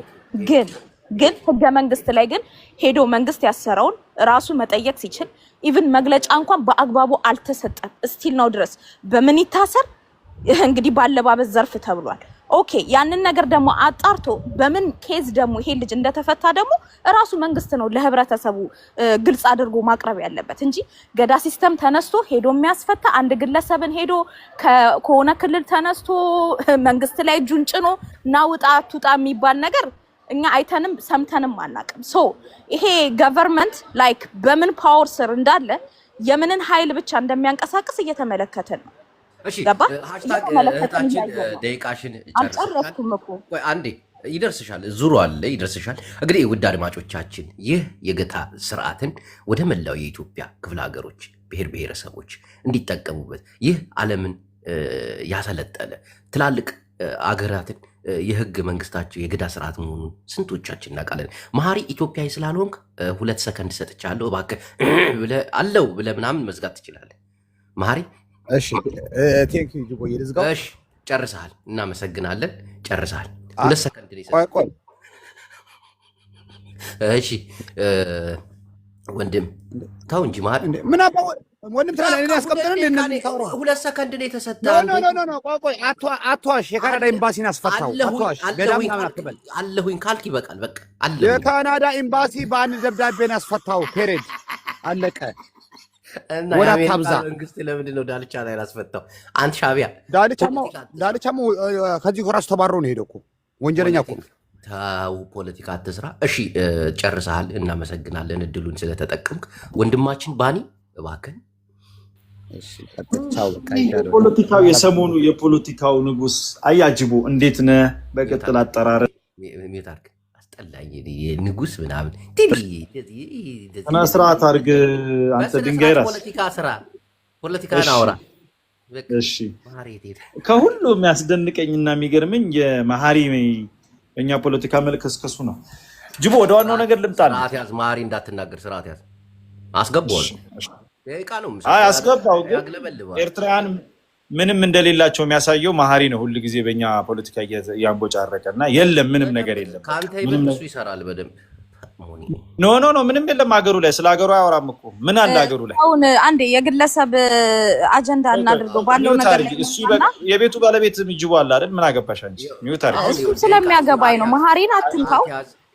ህገ መንግስት ላይ ግን ሄዶ መንግስት ያሰረውን ራሱ መጠየቅ ሲችል ኢቭን መግለጫ እንኳን በአግባቡ አልተሰጠም ስቲል ነው ድረስ በምን ይታሰር እንግዲህ ባለባበስ ዘርፍ ተብሏል ኦኬ ያንን ነገር ደግሞ አጣርቶ በምን ኬዝ ደግሞ ይሄ ልጅ እንደተፈታ ደግሞ ራሱ መንግስት ነው ለህብረተሰቡ ግልጽ አድርጎ ማቅረብ ያለበት እንጂ ገዳ ሲስተም ተነስቶ ሄዶ የሚያስፈታ አንድ ግለሰብን ሄዶ ከሆነ ክልል ተነስቶ መንግስት ላይ እጁን ጭኖ ናውጣ አትውጣ የሚባል ነገር እኛ አይተንም ሰምተንም አናውቅም። ሶ ይሄ ገቨርንመንት ላይክ በምን ፓወር ስር እንዳለ የምንን ኃይል ብቻ እንደሚያንቀሳቅስ እየተመለከተን ነው። እሺ ሃሽታግ እህታችን ደቂቃሽን አልጨረስኩም እኮ ቆይ አንዴ ይደርስሻል፣ ዙሩ አለ ይደርስሻል። እንግዲህ ውድ አድማጮቻችን ይህ የገታ ስርዓትን ወደ መላው የኢትዮጵያ ክፍለ ሀገሮች ብሔር ብሔረሰቦች እንዲጠቀሙበት ይህ ዓለምን ያሰለጠነ ትላልቅ አገራትን የህግ መንግስታቸው የገዳ ስርዓት መሆኑን ስንቶቻችን እናውቃለን። መሀሪ ኢትዮጵያዊ ስላልሆንክ 2 ሰከንድ ሰጥቻለሁ እባክህ ብለህ አለው ብለህ ምናምን መዝጋት ትችላለህ። መሀሪ እሺ ቴንክ ዩ ጅቦዬ ልዝጋው። እሺ ጨርሰሃል፣ እናመሰግናለን። ጨርሰሃል። 2 ሰከንድ ነው የሰጠው። ቆይ እሺ ወንድም ተው እንጂ መሀሪ ምን አባ ወንድም ትላለህ። እኔ ያስቀምጠን እንደዚህ ታውራው 2 ሰከንድ ነው የተሰጠው። ኖ ቆይ አትዋሽ። የካናዳ ኤምባሲን አስፈታው። አትዋሽ። ገዳም ታናክበል አለሁኝ ካልክ ይበቃል። በቃ አለሁ። የካናዳ ኤምባሲ በአንድ ደብዳቤን ያስፈታው። ፔሬድ አለቀ። እና ወደ የአሜሪካ ታብዛ መንግስት ለምንድን ነው ዳልቻ ላይ ያስፈታው? አንተ ሻቢያ ዳልቻሞ ከዚህ ራሱ ተባረው ነው ሄደው እኮ ወንጀለኛ እኮ። ተው ፖለቲካ አትስራ። እሺ ጨርሰሃል፣ እናመሰግናለን እድሉን ስለተጠቀምክ ወንድማችን ባኒ እባክህ። እሺ ቀጥታው ፖለቲካው የሰሞኑ የፖለቲካው ንጉስ አያጅቡ እንዴት ነህ? በቀጥል አጠራረ ሚታርክ አስጠላኝ ንጉስ ምናምን እና ስርዓት አድርግ አንተ ድንጋይ ራስ ፖለቲካ ስራ ፖለቲካ ናውራ። እሺ ከሁሉ የሚያስደንቀኝና የሚገርመኝ የመሀሪ በእኛ ፖለቲካ መልከስከሱ ነው። ጅቦ ወደ ዋናው ነገር ልምጣና ስርዓት ያዝ። መሀሪ እንዳትናገር ስርዓት ያዝ። አስገባው ደቂቃ ነው አስገባው። ግን ኤርትራውያን ምንም እንደሌላቸው የሚያሳየው መሀሪ ነው። ሁሉ ጊዜ በእኛ ፖለቲካ ያንቦጫረቀና የለም ምንም ነገር የለም። ከአንተ ይበልጡ ይሰራል በደንብ። ኖ ምንም የለም ሀገሩ ላይ። ስለ ሀገሩ አያወራም እኮ ምን አለ ሀገሩ ላይ። አሁን አንዴ የግለሰብ አጀንዳ እናድርገው ባለው ነገር እሱ የቤቱ ባለቤት ጅቦ አለ አይደል? ምን አገባሽ አንቺ? ሚውት አድርጊ። እሱ ስለሚያገባኝ ነው። መሀሪን አትንካው።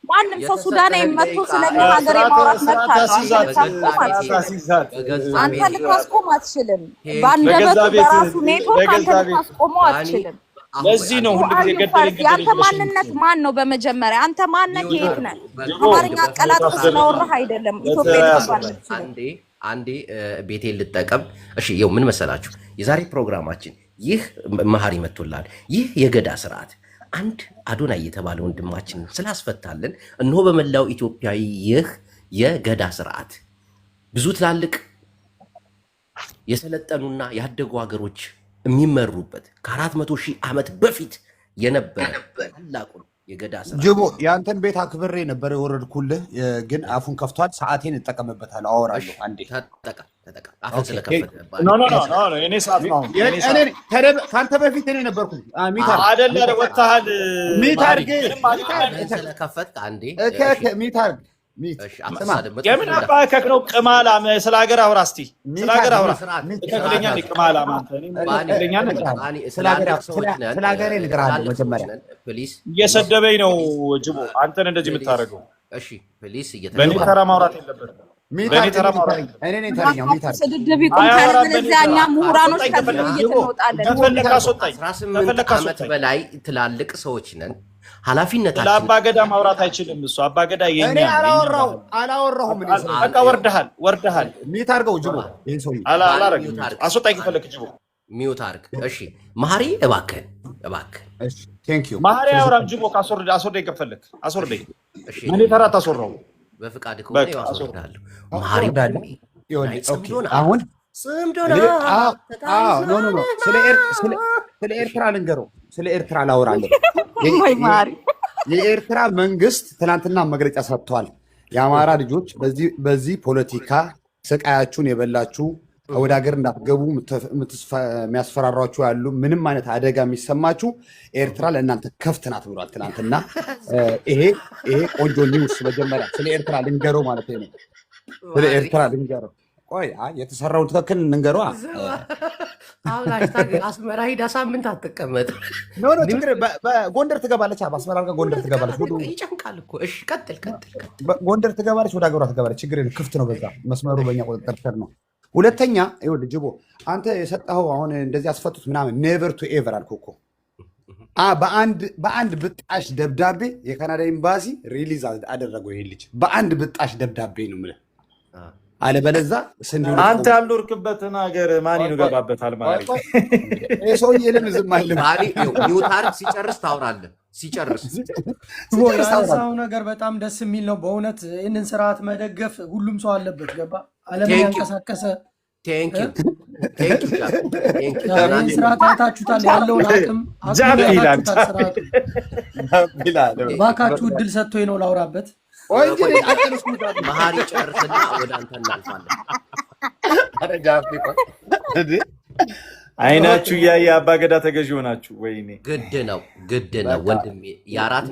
ማንም ሰው ሱዳን መጥቶ ስለኛ ሀገር የማውራት መብት አለው። አንተ ልታስቆም አትችልም። በአንደበቱ በራሱ ኔትወርክ አንተ ልታስቆመው አትችልም። ለዚህ ነው ሁሉ ጊዜ ገደል አንተ ማንነት ማን ነው? በመጀመሪያ አንተ ማንነት የት ነህ? አማርኛ አቀላጥፍ ስለወራህ አይደለም ኢትዮጵያ ልትባል። አንዴ ቤቴን ልጠቀም። እሺ ይኸው ምን መሰላችሁ የዛሬ ፕሮግራማችን ይህ መሀሪ መጥቶላል። ይህ የገዳ ስርዓት አንድ አዶናይ የተባለ ወንድማችን ስላስፈታልን እነሆ በመላው ኢትዮጵያዊ ይህ የገዳ ስርዓት ብዙ ትላልቅ የሰለጠኑና ያደጉ ሀገሮች የሚመሩበት ከ400,000 ዓመት በፊት የነበረ ታላቁ የገዳ ስርዓት። ጅቦ ያንተን ቤት አክብሬ ነበር የወረድኩልህ፣ ግን አፉን ከፍቷል። ሰዓቴን እጠቀምበታለሁ፣ አወራለሁ። አንዴ ተጠቀም አፉን ስለከፈተ እኔ ሰዓት ነው። ከአንተ በፊት እኔ ነበርኩ። አይደለ ወጣሃል። ሚት አድርግ ስለከፈትክ አንዴ ሚት አድርግ። የምን አባከክ ነው? ቅማላም ስለ ሀገር አውራ እስቲ ስለ ሀገር አውራ። ትክክለኛ ቅማላም አንተ ስለ ሀገሬ ንገራለሁ። መጀመሪያ እየሰደበኝ ነው ጅቦ አንተን እንደዚህ የምታደርገው። እሺ ፕሊስ በእኔ ተራ ማውራት የለበትም። በእኔ ተራ ማውራት ስድድብ ይቆም ካለ በለዚያ እኛ ምሁራኖች ከዚህ እየተወጣለን። ከፈለክ አስወጣኝ። 18 ዓመት በላይ ትላልቅ ሰዎች ነን። ኃላፊነታችን ለአባገዳ ማውራት አይችልም። እሱ አባገዳ የኛ እኔ አላወራሁም። በቃ ወርደሃል። ሚት አድርገው ጅቦ። ይሄን ሰው አላረግም። አስወጣኝ ከፈለክ ጅቦ ሚውት አድርግ። እሺ መሀሪ እባክህ። እሺ ቴንክ ዩ መሀሪ አውራም ጅቦ አስወርደኝ ከፈለክ አስወርደኝ። እኔ ተራ ታስወራው በፍቃድ ከሆነ ያስወርዳለሁ። መሀሪ አሁን ስለ ኤርትራ ልንገረው። ስለ ኤርትራ ላወራለሁ። የኤርትራ መንግስት ትናንትና መግለጫ ሰጥቷል። የአማራ ልጆች በዚህ ፖለቲካ ስቃያችሁን የበላችሁ ወደ ሀገር እንዳትገቡ የሚያስፈራሯችሁ ያሉ ምንም አይነት አደጋ የሚሰማችሁ ኤርትራ ለእናንተ ከፍት ናት ብሏል ትናንትና። ይሄ ቆንጆ ኒውስ። መጀመሪያ ስለ ኤርትራ ልንገረው ማለት ነው። ስለ ኤርትራ ልንገረው። ቆይ የተሰራውን ትክክል እንንገረው። አስመራ ሂዳ ሳምንት አትቀመጥ። ችግር በጎንደር ትገባለች። በአስመራ ጎንደር ትገባለች። ይጨንቃል እኮ። እሺ ቀጥል። ጎንደር ትገባለች፣ ወደ ሀገሯ ትገባለች። ችግር የለም፣ ክፍት ነው። በዛ መስመሩ በእኛ ቁጥጥር ስር ነው። ሁለተኛ ይኸውልህ ጅቦ አንተ የሰጠኸው አሁን እንደዚህ አስፈቱት ምናምን ኔቨር ቱ ኤቨር አልኩህ እኮ በአንድ ብጣሽ ደብዳቤ የካናዳ ኤምባሲ ሪሊዝ አደረገው። ይሄ ልጅ በአንድ ብጣሽ ደብዳቤ ነው የምልህ። አለበለዚያ አንተ ያልኖርክበትን ሀገር ማን ይገባበታል ማለት ነው? ሰውዬ ለምን ዝም አይልም? ኒው ታሪክ ሲጨርስ ታወራለህ። ሲጨርስ ያነሳው ነገር በጣም ደስ የሚል ነው በእውነት። ይህንን ስርዓት መደገፍ ሁሉም ሰው አለበት። ገባ ዓለምን ያንቀሳቀሰ ስርዓት አይታችሁታል። ያለውን አቅም እባካችሁ እድል ሰጥቶኝ ነው ላውራበት። መሀሪ ጨርስና ወደ አንተ እናልፋለን። አይናችሁ እያየ አባገዳ ተገዥ ሆናችሁ። ወይኔ ግድ ነው ወንድሜ። የአራት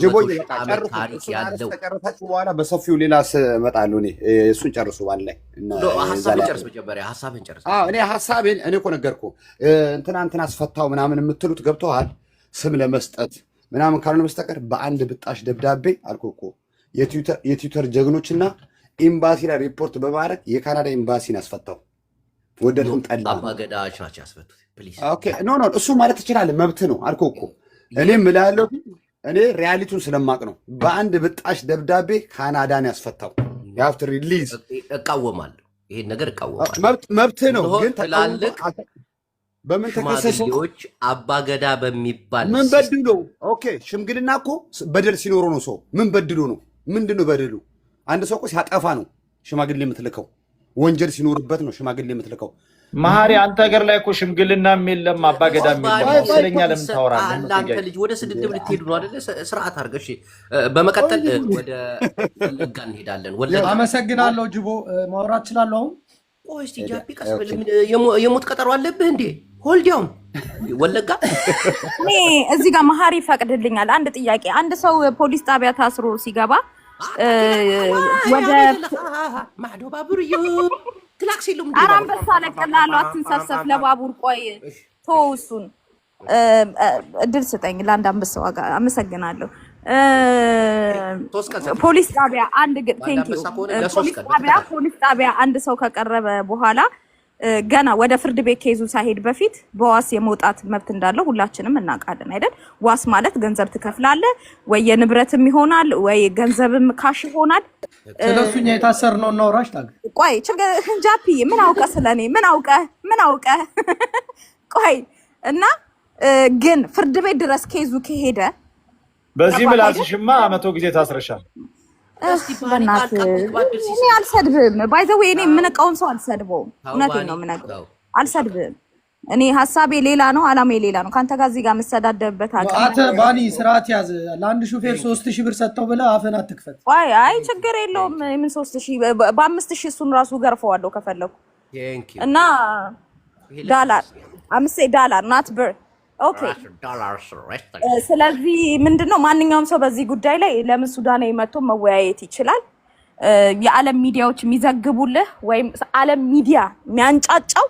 ዓመት ታሪክ ያለው ከጨረሳችሁ በኋላ በሰፊው ሌላ እመጣለሁ። እኔ እሱን ጨርሱ ባላይ ሀሳብን ጨርስ። መጀመሪያ ሀሳብን ጨርስ። እኔ ሀሳቤን እኔ እኮ ነገርኩህ። እንትና አስፈታው ምናምን የምትሉት ገብቶሃል። ስም ለመስጠት ምናምን ካልሆነ በስተቀር በአንድ ብጣሽ ደብዳቤ አልኩህ እኮ የትዊተር ጀግኖችና ኤምባሲ ላይ ሪፖርት በማድረግ የካናዳ ኤምባሲን አስፈታው። ወደድኩም ጠላ አባገዳዎች ናቸው ያስፈቱት። ኖ እሱ ማለት ትችላለህ፣ መብት ነው አልኩህ እኮ። እኔ እምልሃለሁ፣ እኔ ሪያሊቲውን ስለማቅ ነው። በአንድ ብጣሽ ደብዳቤ ካናዳን ያስፈታው የሀፍት ሪሊዝ እቃወማለሁ። ይሄን ነገር እቃወማለሁ። መብት ነው። ግን ትላልቅ በምን ተከሰሰች? አባገዳ በሚባል ምን በድሎ? ኦኬ ሽምግልና እኮ በደል ሲኖሩ ነው። ሰው ምን በድሎ ነው? ምንድነው በደሉ? አንድ ሰው እኮ ሲያጠፋ ነው ሽማግሌ የምትልከው። ወንጀል ሲኖርበት ነው ሽማግሌ የምትልከው። መሀሪ አንተ ሀገር ላይ እኮ ሽምግልናም የለም አባገዳም የለም። ስለኛ ለምን ታወራለህ? አንተ ልጅ ወደ ስድድብ ልትሄዱ ነው አይደለ? ስርዓት አድርገሽ። በመቀጠል ወደ ወለጋ እንሄዳለን። አመሰግናለሁ ጅቦ። ማውራት እችላለሁ አሁን? ቆይ እስቲ ጃፒ ቀስ በል። የሞት ቀጠሮ አለብህ እንዴ? ሆልዲያውን ወለጋ እኔ እዚህ ጋር መሀሪ ይፈቅድልኛል። አንድ ጥያቄ። አንድ ሰው ፖሊስ ጣቢያ ታስሮ ሲገባ ወደ ማዶ ባቡር ክላክስ የለውም። ኧረ አንበሳ ለቅልሃለሁ፣ አትንሰፍሰፍ ለባቡር። ቆይ ተወው እሱን። እድል ስጠኝ ለአንድ አንበሳ ዋጋ። አመሰግናለሁ። ፖሊስ ጣቢያ ፖሊስ ጣቢያ አንድ ሰው ከቀረበ በኋላ ገና ወደ ፍርድ ቤት ኬዙ ሳይሄድ በፊት በዋስ የመውጣት መብት እንዳለው ሁላችንም እናውቃለን አይደል? ዋስ ማለት ገንዘብ ትከፍላለህ፣ ወይ የንብረትም ይሆናል ወይ ገንዘብም ካሽ ይሆናል። ስለሱኛ የታሰርነው ነው ራሽ ታግ ቆይ ጃፒ ምን አውቀህ ስለኔ ምን አውቀህ ቆይ እና ግን ፍርድ ቤት ድረስ ኬዙ ከሄደ በዚህ ምላስሽማ 100 ጊዜ ታስረሻል። እኔ አልሰድብም። ባይ ዘ ዌይ እኔ የምነቃውን ሰው አልሰድበውም። እውነቴን ነው የምነግርህ፣ አልሰድብም። እኔ ሀሳቤ ሌላ ነው፣ አላማዬ ሌላ ነው። ካንተ ጋር እዚህ ጋር የምሰዳደብበት አቅም አንተ ባኒ ስርዓት ያዝ። ለአንድ ሹፌር 3000 ብር ሰጠው ብለህ አፈን አትክፈት። አይ ችግር የለውም። ምን 3000 በ5000 እሱን ራሱ ገርፈዋለሁ ከፈለኩ እና ዶላር $5 not ብር። ኦኬ ስለዚህ ምንድነው ማንኛውም ሰው በዚህ ጉዳይ ላይ ለምን ሱዳናዊ መጥቶ መወያየት ይችላል። የዓለም ሚዲያዎች የሚዘግቡልህ ወይም ዓለም ሚዲያ የሚያንጫጫው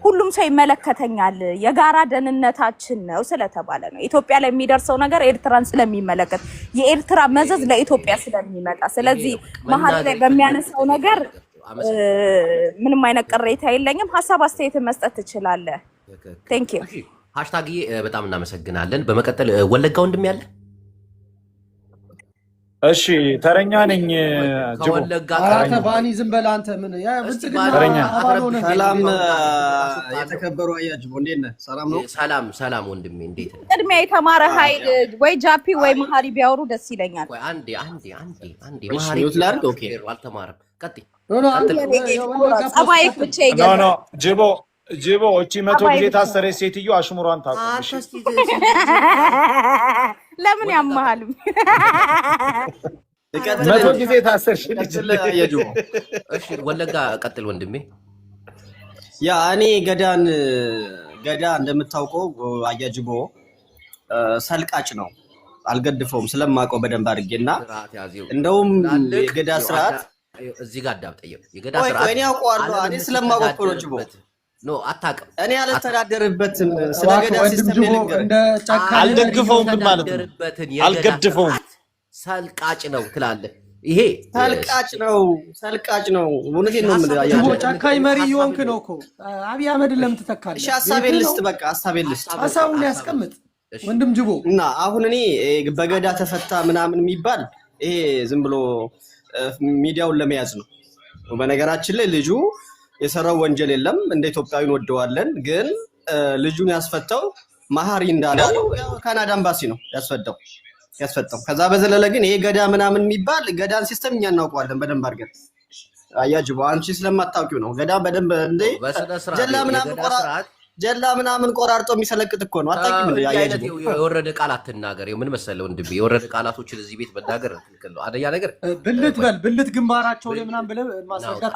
ሁሉም ሰው ይመለከተኛል የጋራ ደህንነታችን ነው ስለተባለ ነው። ኢትዮጵያ ላይ የሚደርሰው ነገር ኤርትራን ስለሚመለከት የኤርትራ መዘዝ ለኢትዮጵያ ስለሚመጣ፣ ስለዚህ መሀል ላይ በሚያነሳው ነገር ምንም አይነት ቅሬታ የለኝም። ሀሳብ አስተያየት መስጠት ትችላለህ። ቴንክ ዩ ሃሽታግዬ በጣም እናመሰግናለን። በመቀጠል ወለጋ ወንድም ያለ እሺ ተረኛ ነኝ። ከወለጋ አንተ ባኒ ዝም በል አንተ። ምን ያ ብልጽግና ሰላም የተከበሩ አያጅቦ እንዴት ነህ? ሰላም ነው? ሰላም ወንድሜ እንዴት ነህ? ቅድሚያ የተማረ ኃይል ወይ ጃፒ ወይ መሀሪ ቢያወሩ ደስ ይለኛል። ቆይ አንዴ መሀሪ ላድርግ። ኦኬ አልተማረም። ቀጥይ። ጸባይክ ብቻ ይገባል። ኖ ጅቦ እቺ 100 ጊዜ ታሰረች ሴትዮ አሽሙሯን ታውቁሽ። ለምን ያመሃል? 100 ጊዜ ታሰርሽ ልጅ ለየጅቦ። እሺ ወለጋ ቀጥል ወንድሜ። ያ እኔ ገዳ እንደምታውቀው አያጅቦ ሰልቃጭ ነው። አልገድፈውም ስለማውቀው በደንብ አድርጌና እንደውም የገዳ ስርዓት እዚህ ጋር አዳምጠየው። የገዳ ስርዓት እኔ አውቀዋለሁ። እኔ ስለማውቀው ነው ጅቦ ኖ አታውቅም። እኔ አልተዳደርበትም። ስለገዳ ሲስተም ልንገር አልደግፈውም ማለት ነው። አልገድፈውም። ሰልቃጭ ነው ትላለህ። ይሄ ሰልቃጭ ነው። እውነቴን ነው የምልህ። ጅቦ ጫካይ መሪ የሆንክ ነው እኮ አብይ አህመድን ለምን ትተካለህ? እሺ ሀሳቤን ልስጥ። በቃ ሀሳቤን ልስጥ። ሀሳቡን ያስቀምጥ። ወንድም ጅቦ እና አሁን እኔ በገዳ ተፈታ ምናምን የሚባል ይሄ ዝም ብሎ ሚዲያውን ለመያዝ ነው። በነገራችን ላይ ልጁ የሰራው ወንጀል የለም፣ እንደ ኢትዮጵያዊ እንወደዋለን። ግን ልጁን ያስፈታው መሀሪ እንዳለው ካናዳ ኤምባሲ ነው ያስፈታው። ከዛ በዘለለ ግን ይሄ ገዳ ምናምን የሚባል ገዳን ሲስተም እኛ እናውቀዋለን በደንብ አድርገን። አያጅቦ አንቺ ስለማታውቂው ነው። ገዳን በደንብ እንደ ጀላ ምናምን ቆራርጦ የሚሰለቅጥ እኮ ነው። አታውቂም እንዴ? አያጅቦ የወረደ ቃል አትናገር። ምን መሰለው ወንድሜ፣ የወረደ ቃላቶችን እዚህ ቤት መናገር ትክክል ነው። አደያ ነገር ብልት ግንባራቸው ላይ ምናምን ብለህ ማስረዳት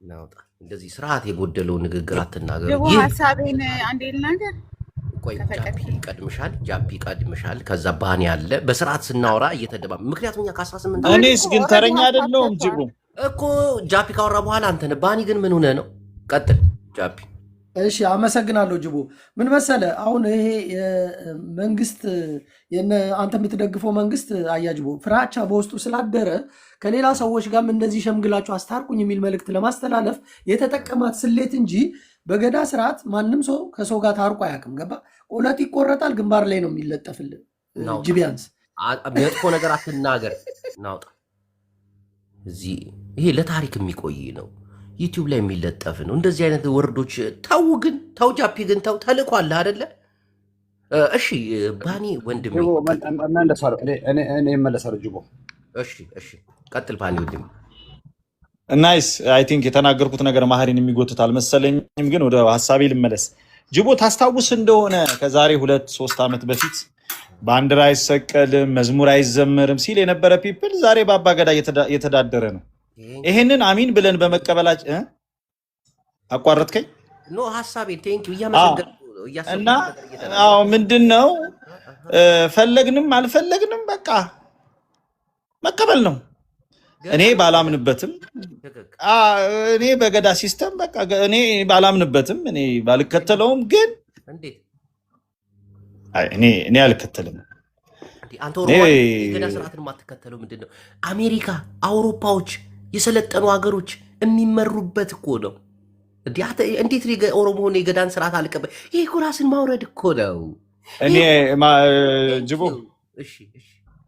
ናውጣ። እንደዚህ ስርዓት የጎደለው ንግግር አትናገር። ይሄ ሐሳቤን አንዴ ልናገር። ቆይ ጃፒ ቀድምሻል። ከዛ ባኒ ያለ በስርዓት ስናወራ እየተደባ ምክንያቱም እኛ ከ18 እኔስ ግን ተረኛ አይደለሁም ጅቡ እኮ ጃፒ ካወራ በኋላ አንተ ነህ። ባኒ ግን ምን ሆነ ነው? ቀጥል ጃፒ። እሺ አመሰግናለሁ ጅቦ። ምን መሰለ አሁን ይሄ መንግስት አንተ የምትደግፈው መንግስት አያጅቦ ፍራቻ በውስጡ ስላደረ ከሌላ ሰዎች ጋርም እንደዚህ ሸምግላችሁ አስታርቁኝ የሚል መልእክት ለማስተላለፍ የተጠቀማት ስሌት እንጂ በገዳ ስርዓት ማንም ሰው ከሰው ጋር ታርቆ አያውቅም። ገባ? ቆለጥ ይቆረጣል፣ ግንባር ላይ ነው የሚለጠፍልን። ጅቢያንስ መጥፎ ነገር አትናገር። ናውጣ። እዚህ ይሄ ለታሪክ የሚቆይ ነው። ዩቲዩብ ላይ የሚለጠፍ ነው። እንደዚህ አይነት ወርዶች ተው። ግን ተው ጃፒ፣ ግን ተው። ተልኳል አይደለ? እሺ ባኒ ወንድሜ እኔ እመለሳለሁ ጅቦ። እሺ ቀጥል ባኒ ወንድሜ። ናይስ። አይ ቲንክ የተናገርኩት ነገር ማህሪን የሚጎትት አልመሰለኝም፣ ግን ወደ ሀሳቤ ልመለስ። ጅቦ ታስታውስ እንደሆነ ከዛሬ 2-3 ዓመት በፊት ባንዲራ አይሰቀልም መዝሙር አይዘመርም ሲል የነበረ ፒፕል ዛሬ በአባገዳ እየተዳደረ ነው። ይሄንን አሚን ብለን በመቀበላችን አቋረጥከኝ ኖ ሐሳቤ ቴንኪው እና ምንድነው ፈለግንም አልፈለግንም በቃ መቀበል ነው። እኔ ባላምንበትም እኔ በገዳ ሲስተም በቃ እኔ ባላምንበትም እኔ ባልከተለውም ግን እኔ አልከተልም። አንተ ገዳ ስርዓትን የማትከተለው ምንድን ነው? አሜሪካ አውሮፓዎች የሰለጠኑ ሀገሮች የሚመሩበት እኮ ነው። እንዴት ኦሮሞ ሆነ የገዳን ስርዓት አልቀበል? ይሄ እኮ ራስን ማውረድ እኮ ነው። እኔ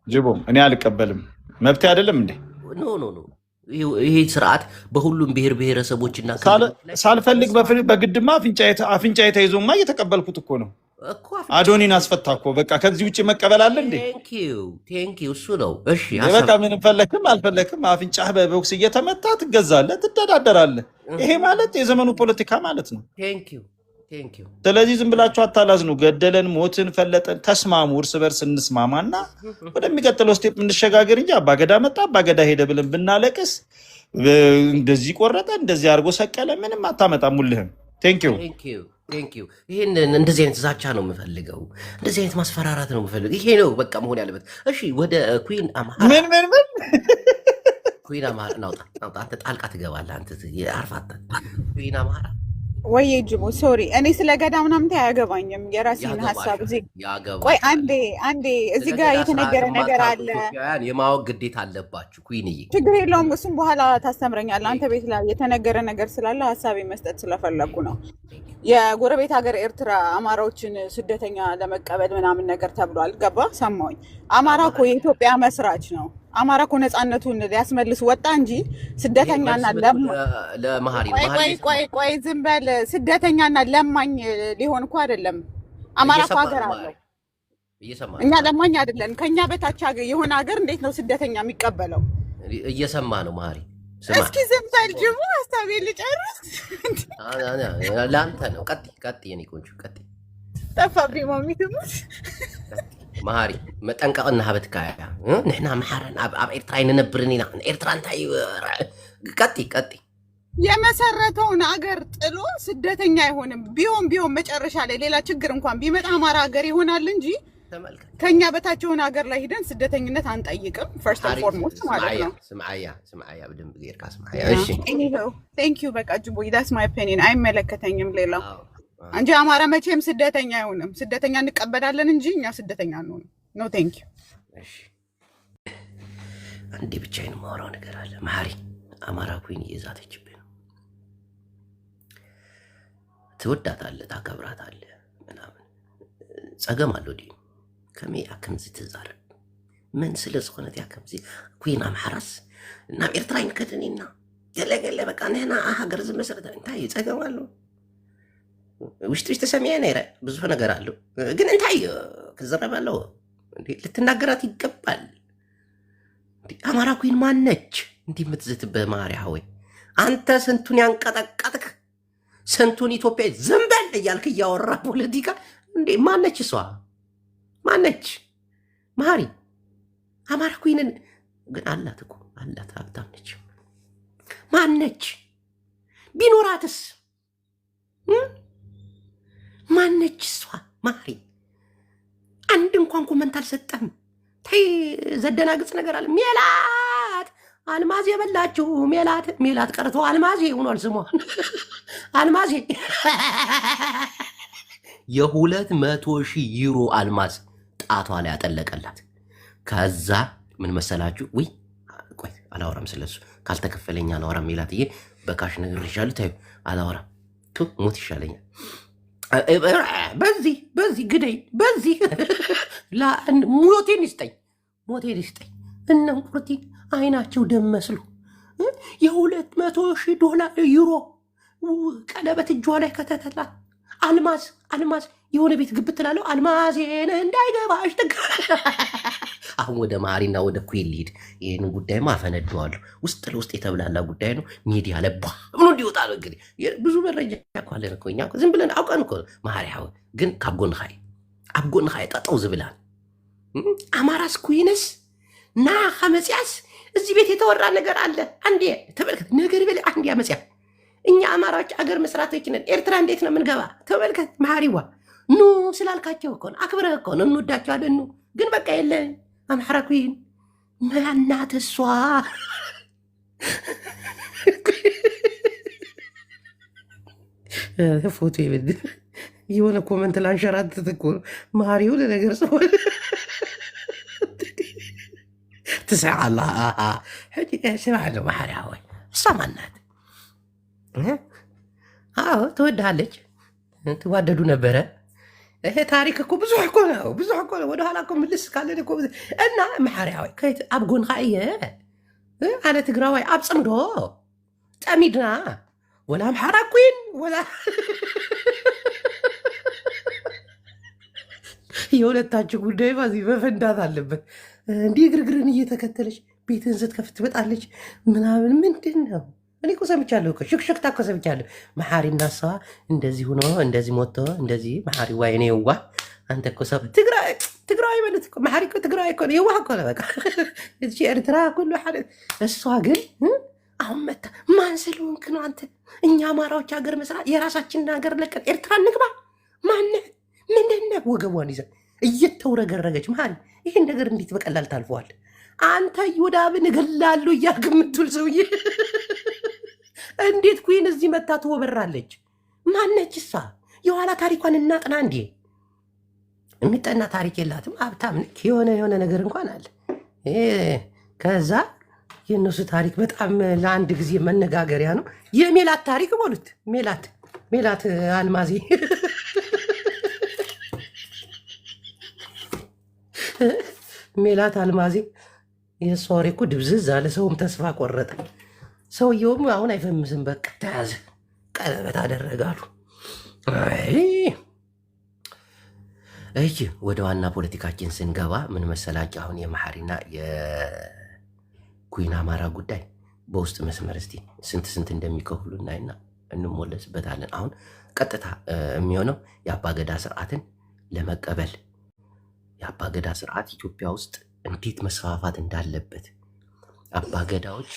ጅቦ እኔ አልቀበልም። መብት አይደለም እንዴ? ኖ ይሄ ስርዓት በሁሉም ብሔር ብሔረሰቦችና ሳልፈልግ በግድማ አፍንጫዬ ተይዞማ እየተቀበልኩት እኮ ነው። አዶኒን አስፈታ እኮ በቃ ከዚህ ውጭ መቀበል አለ እንዴ? ቴንኪው እሱ ነው። እሺ በቃ ምንም ፈለክም አልፈለክም አፍንጫህ በቦክስ እየተመታ ትገዛለህ፣ ትደዳደራለህ። ይሄ ማለት የዘመኑ ፖለቲካ ማለት ነው። ቴንኪው። ስለዚህ ዝም ብላችሁ አታላዝኑ። ገደለን፣ ሞትን፣ ፈለጠን፣ ተስማሙ። እርስ በርስ እንስማማና ወደሚቀጥለው ስቴፕ እንሸጋገር እንጂ አባገዳ መጣ አባገዳ ሄደ ብለን ብናለቅስ እንደዚህ ቆረጠ እንደዚህ አድርጎ ሰቀለ ምንም አታመጣም። ሁልህም ቴንኪው። ይህን እንደዚህ አይነት ዛቻ ነው የምፈልገው። እንደዚህ አይነት ማስፈራራት ነው የምፈልገው። ይሄ ነው በቃ መሆን ያለበት። እሺ ወደ ኩዊን አምሃራ ምን ኩዊን አምሃራ ናውጣ። አንተ ጣልቃ ትገባለህ። አንተ አርፋታ ኩዊን አምሃራ ወይ ጅቦ ሶሪ፣ እኔ ስለ ገዳ ምናምን አያገባኝም። የራሴን ሀሳብ እዚህ ቆይ አንዴ እዚህ ጋር የተነገረ ነገር አለ። የማወቅ ግዴታ አለባችሁ። ኩዊንዬ ችግር የለውም፣ እሱም በኋላ ታስተምረኛለህ። አንተ ቤት ላይ የተነገረ ነገር ስላለ ሀሳቤ መስጠት ስለፈለኩ ነው። የጎረቤት ሀገር ኤርትራ አማራዎችን ስደተኛ ለመቀበል ምናምን ነገር ተብሏል። ገባ ሰማሁኝ። አማራ እኮ የኢትዮጵያ መስራች ነው። አማራ እኮ ነፃነቱን ሊያስመልስ ወጣ እንጂ ስደተኛና ቆይ ዝም በል። ስደተኛና ለማኝ ሊሆን እኮ አይደለም። አማራ እኮ ሀገር አለው። እኛ ለማኝ አይደለን። ከኛ በታች የሆነ ሀገር እንዴት ነው ስደተኛ የሚቀበለው? እየሰማ ነው ማሪ። እስኪ ዝም በል ጅቡ፣ ሀሳቤን ልጨርስ። ለአንተ ነው። ቀጥይ የኔ ቆንጆ ቀጥይ። ጠፋብኝ ማሚትሙት ማሪ መጠንቀቅና ሀበትካያ ንሕና መሓረን ኣብ ኤርትራ ይንነብርን ኢና ኤርትራ እንታይ ቀጥይ። የመሰረተውን አገር ጥሎ ስደተኛ አይሆንም። ቢሆን መጨረሻ ላይ ሌላ ችግር እንኳን ቢመጣ አማራ ሀገር ይሆናል እንጂ ከኛ በታች የሆነ ሀገር ላይ ሂደን ስደተኝነት አንጠይቅም። ፈርስት ኤንድ ፎርሞስት ማለት ነው። ስምዓያ በደንብ ጌርካ ስምዓያ። እሺ ቴንክ ዩ በቃ ጅቦይ ዳትስ ማይ ኦፒኒየን። አይመለከተኝም ሌላው እንጂ አማራ መቼም ስደተኛ አይሆንም። ስደተኛ እንቀበላለን እንጂ እኛ ስደተኛ አንሆንም። ኖ ቴንክ ዩ። እሺ አንዴ ብቻዬን የማወራው ነገር አለ። ማሪ አማራ ኩዊን እየዛተችብኝ ነው። ትወዳታለህ፣ ታከብራታለህ ምናምን ፀገም ኣሎ ድዩ ከመይ ከምዚ ትዛረብ من سلس خونت يا كمزي كوينا محرس نام إرتراين كتنينا قال بقى أنا هنا هاجر زي مسألة انتهي تساقوا وش تسميه نيرة بزوفنا قرالو قل انتهي كزرب له لتناقرات يقبل أمارا كوين ما نج انتي متزت بماري هوي أنت سنتوني أنقطك سنتوني توبي زنبل يالك يا ورا بولديكا ما نج سوا ما نج ماري أمارا كوين قل الله تكو الله تابتام نج ما نج بينوراتس ما نج سوا ماري عند እንኳን ኮመንት አልሰጠም ታይ ዘደና ግጽ ነገር አለ ሜላት አልማዝ የበላችሁ ሜላት ቀርቶ አልማዝ ሆኗል ስሟ አልማዝ የ200,000 ዩሮ አልማዝ ጣቷ ላይ አጠለቀላት ከዛ ምን መሰላችሁ ወይ ቆይ አላወራም ስለሱ ካልተከፈለኛ አላወራም ሜላትዬ በካሽ ነገር ይሻል ታዩ አላወራም ሞት ይሻለኛል በዚህ ግደይ በዚህ ላ ሞቴን ይስጠኝ እነም ቁርቲ አይናቸው ደም መስሎ $200,000 ዩሮ ቀለበት እጇ ላይ ከተተላ አልማዝ የሆነ ቤት ግብት ትላለሁ አልማዜን እንዳይገባሽ አሁን ወደ ማሪና ወደ ኩል ሊድ ይሄን ጉዳይ ማፈነደዋለሁ ውስጥ ለውስጥ የተብላላ ጉዳይ ነው ሚዲያ ላይ ብሎ እንዲወጣ ነው እንግዲህ ብዙ መረጃ ያቋለን እኮ እኛ ዝም ብለን አውቀን እኮ ማሪያው ግን ካብጎን ኻይ ጣጣው ዝብላል አማራስ ኩይነስ ና ኸመጽያስ እዚህ ቤት የተወራ ነገር አለ አንዴ ተመልከት ነገር በለ አንዴ አመጽያ እኛ አማራዎች አገር መስራቶች ነን ኤርትራ እንዴት ነው የምንገባ ተመልከት ማሪዋ ኑ ስላልካቸው እኮ አክብረህ እኮ ነው እንወዳቸዋለን ግን በቃ የለ አማራ ኩይን ማናት እሷ ፎቶ ይበድ የሆነ ኮመንት ላንሸራተት እኮ ማሪው ለነገር ሰው تسعى هدي سمع له محاري هوي الصمنات تودهالج توددو نبره ይሄ ታሪክ እኮ ብዙ እኮ ነው ወደ ኋላ እኮ ምልስ ካለን እኮ እና محاري هوي ከይት አብጎን ኻየ አለ ትግራዋይ አብጽምዶ ጠሚድና ወላ محارا ኩን ወላ የሁለታችሁ ጉዳይ ባዚህ በፈንዳት አለበት እንዲህ ግርግርን እየተከተለች ቤትን ስትከፍት ትመጣለች ምናምን ምንድን ነው እኔ እኮ ሰምቻለሁ እኮ ሽክሽክታ እኮ ሰምቻለሁ መሐሪና እሷ እንደዚህ ሆኖ እንደዚህ ሞቶ እንደዚህ መሐሪ ዋይኔ የዋ አንተ እኮ ሰው ትግራይ ማለት እኮ መሐሪ እኮ ትግራይ እኮ የዋ እኮ ነው በቃ እቺ ኤርትራ ሁሉ ሓደ እሷ ግን አሁን መጣ ማን ስለሆንክ ነው አንተ እኛ አማራዎች ሀገር መስራት የራሳችንን ሀገር ለቀን ኤርትራ እንግባ ማን ምንድን ነው ወገቧን ይዛ እየተውረገረገች መሐሪ ይሄን ነገር እንዴት በቀላል ታልፈዋል አንተ ይወዳብን እገላለሁ እያልክ የምትውል ሰውዬ እንዴት ኩይን እዚህ መታ ትወበራለች ማነች እሷ የኋላ ታሪኳን እናጥና እንዴ የሚጠና ታሪክ የላትም ሀብታም የሆነ ነገር እንኳን አለ ከዛ የእነሱ ታሪክ በጣም ለአንድ ጊዜ መነጋገሪያ ነው የሜላት ታሪክ በሉት ሜላት አልማዜ ሜላት አልማዜ የሷሪ እኮ ድብዝዝ አለ ሰውም ተስፋ ቆረጠ ሰውየውም አሁን አይፈምስም በቃ ተያዘ ቀለበት አደረጋሉ እሺ ወደ ዋና ፖለቲካችን ስንገባ ምን መሰላችሁ አሁን የመሐሪና የኩይን አማራ ጉዳይ በውስጥ መስመር እስቲ ስንት እንደሚከፍሉ እናይና እንሞለስበታለን አሁን ቀጥታ የሚሆነው የአባገዳ ስርዓትን ለመቀበል የአባገዳ ስርዓት ኢትዮጵያ ውስጥ እንዴት መስፋፋት እንዳለበት አባገዳዎች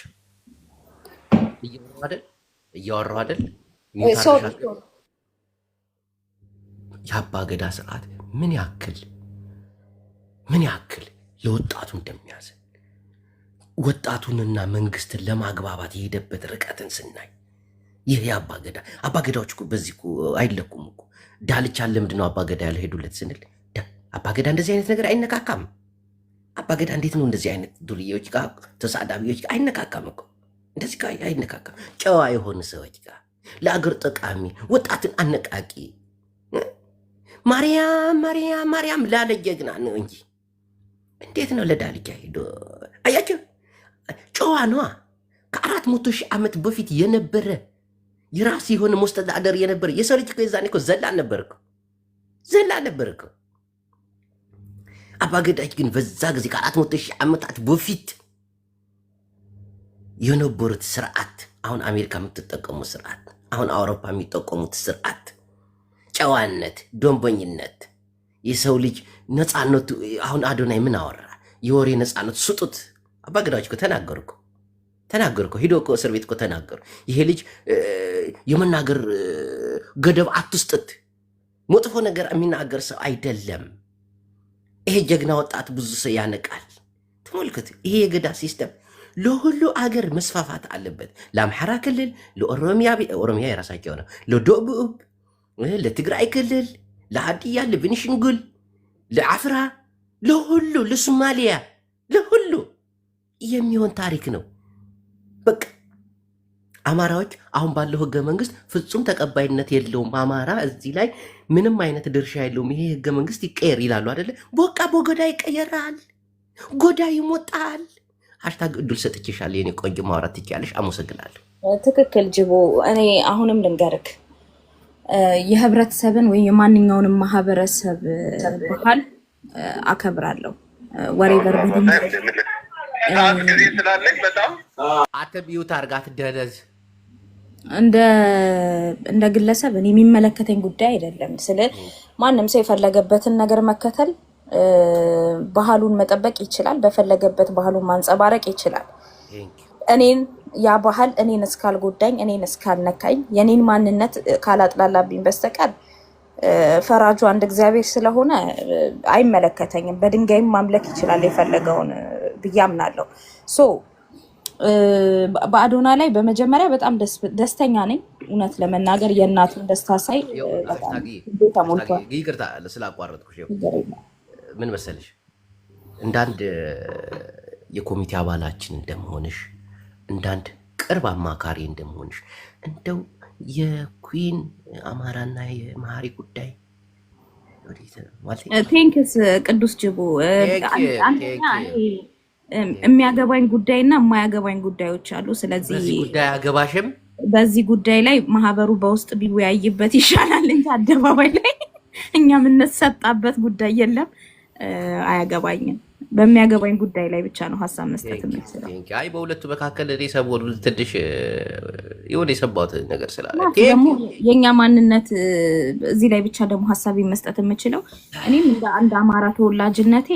እያወሩ አይደል የአባገዳ ስርዓት ምን ያክል ለወጣቱ እንደሚያዝን ወጣቱንና መንግስትን ለማግባባት የሄደበት ርቀትን ስናይ ይህ አባገዳዎች እኮ በዚህ አይለኩም እኮ ዳልቻ ለምንድን ነው አባገዳ ያልሄዱለት ስንል አባገዳ እንደዚህ አይነት ነገር አይነካካም አባገዳ እንዴት ነው እንደዚህ አይነት ዱርዬዎች ጋር ተሳዳቢዎች ጋር አይነካካም እኮ እንደዚህ ጋር አይነካካም ጨዋ የሆኑ ሰዎች ጋር ለአገር ጠቃሚ ወጣትን አነቃቂ ማርያም ማርያም ማርያም ላለ ጀግና ነው እንጂ እንዴት ነው ለዳልቻ ሄዶ አያችሁ? ጨዋ ነዋ። ከ400 ሺህ ዓመት በፊት የነበረ የራስ የሆነ መስተዳደር የነበረ የሰው ልጅ ከዛኔ እኮ ዘላን ነበርኩ። አባገዳጅ ግን በዛ ጊዜ ከ400 ሺህ ዓመታት በፊት የነበሩት ስርዓት፣ አሁን አሜሪካ የምትጠቀሙት ስርዓት፣ አሁን አውሮፓ የሚጠቀሙት ስርዓት፣ ጨዋነት፣ ደንበኝነት፣ የሰው ልጅ ነፃነቱ። አሁን አዶናይ ምን አወራ? የወሬ ነፃነት ስጡት። አባገዳጅ እኮ ተናገሩ እኮ ሂዶ እኮ እስር ቤት እኮ ተናገሩ። ይሄ ልጅ የመናገር ገደብ አትስጥት። መጥፎ ነገር የሚናገር ሰው አይደለም። ይሄ ጀግና ወጣት ብዙ ሰው ያነቃል። ተመልከቱ። ይሄ የገዳ ሲስተም ለሁሉ አገር መስፋፋት አለበት። ለአምሐራ ክልል፣ ለኦሮሚያ የራሳቸው ነው፣ ለደቡብ፣ ለትግራይ ክልል፣ ለሀዲያ፣ ለቤኒሻንጉል፣ ለአፍራ፣ ለሁሉ፣ ለሶማሊያ፣ ለሁሉ የሚሆን ታሪክ ነው። በቃ አማራዎች አሁን ባለው ህገ መንግስት ፍጹም ተቀባይነት የለውም። አማራ እዚህ ላይ ምንም አይነት ድርሻ የለውም። ይሄ ህገ መንግስት ይቀየር ይላሉ አይደለ? በቃ በጎዳ ይቀየራል፣ ጎዳ ይሞጣል። ሃሽታግ እድል ሰጥቼሻለሁ የኔ ቆንጆ፣ ማውራት ትችያለሽ። አመሰግናለሁ። ትክክል ጅቦ። እኔ አሁንም ልንገርክ የህብረተሰብን ወይ የማንኛውንም ማህበረሰብ ባህል አከብራለሁ። ወሬ በርበድ አተቢዩት አርጋት ደለዝ እንደ ግለሰብ እኔ የሚመለከተኝ ጉዳይ አይደለም። ስለ ማንም ሰው የፈለገበትን ነገር መከተል ባህሉን መጠበቅ ይችላል። በፈለገበት ባህሉን ማንጸባረቅ ይችላል። እኔን ያ ባህል እኔን እስካልጎዳኝ፣ እኔን እስካልነካኝ፣ የኔን ማንነት ካላጥላላብኝ በስተቀር ፈራጁ አንድ እግዚአብሔር ስለሆነ አይመለከተኝም። በድንጋይም ማምለክ ይችላል የፈለገውን ብዬ አምናለሁ። ሶ በአዶና ላይ በመጀመሪያ በጣም ደስተኛ ነኝ። እውነት ለመናገር የእናቱን ደስታ ሳይ ተሞልቷል። ይቅርታ ስላቋረጥኩሽ። ምን መሰለሽ እንዳንድ የኮሚቴ አባላችን እንደመሆንሽ፣ እንዳንድ ቅርብ አማካሪ እንደመሆንሽ እንደው የኩዊን አማራና የመሀሪ ጉዳይ ቴንክስ ቅዱስ ጅቦ። የሚያገባኝ ጉዳይና የማያገባኝ ጉዳዮች አሉ። ስለዚህ ጉዳይ አገባሽም በዚህ ጉዳይ ላይ ማህበሩ በውስጥ ቢወያይበት ይሻላል እንጂ አደባባይ ላይ እኛ የምንሰጣበት ጉዳይ የለም። አያገባኝም። በሚያገባኝ ጉዳይ ላይ ብቻ ነው ሀሳብ መስጠት የምችለው። አይ በሁለቱ መካከል እኔ ሰሞኑ ትንሽ የሆነ የሰማሁት ነገር ስላለ ደግሞ የኛ ማንነት እዚህ ላይ ብቻ ደግሞ ሀሳብ መስጠት የምችለው እኔም እንደ አንድ አማራ ተወላጅነቴ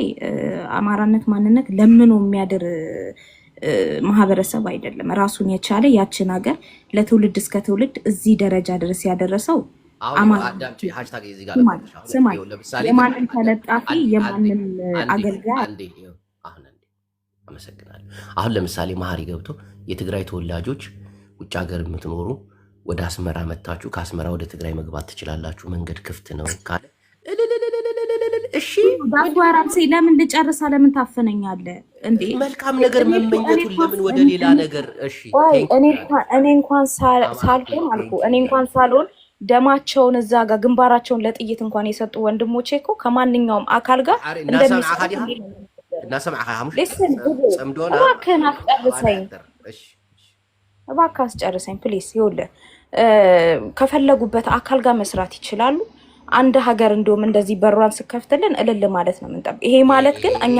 አማራነት ማንነት ለምኖ የሚያድር ማህበረሰብ አይደለም። ራሱን የቻለ ያችን ሀገር ለትውልድ እስከ ትውልድ እዚህ ደረጃ ድረስ ያደረሰው የማንም ተለጣፊ የማንም አገልጋይ። አመሰግናለሁ። አሁን ለምሳሌ መሀሪ ገብቶ የትግራይ ተወላጆች ውጭ ሀገር የምትኖሩ ወደ አስመራ መታችሁ ከአስመራ ወደ ትግራይ መግባት ትችላላችሁ፣ መንገድ ክፍት ነው ካለ እሺ ዳጓራምሴ ለምን ልጨርሳ? ለምን ታፈነኛለህ እንዴ? መልካም ነገር መመኘቱን ለምን ወደ ሌላ ነገር? እሺ እኔ እንኳን ሳልሆን አልኩ እኔ እንኳን ሳልሆን ደማቸውን እዛ ጋር ግንባራቸውን ለጥይት እንኳን የሰጡ ወንድሞቼ እኮ ከማንኛውም አካል ጋር እባክህ አስጨርሰኝ ፕሊስ። ይኸውልህ ከፈለጉበት አካል ጋር መስራት ይችላሉ። አንድ ሀገር እንደውም እንደዚህ በሯን ስከፍትልን እልል ማለት ነው የምንጠብቅ። ይሄ ማለት ግን እኛ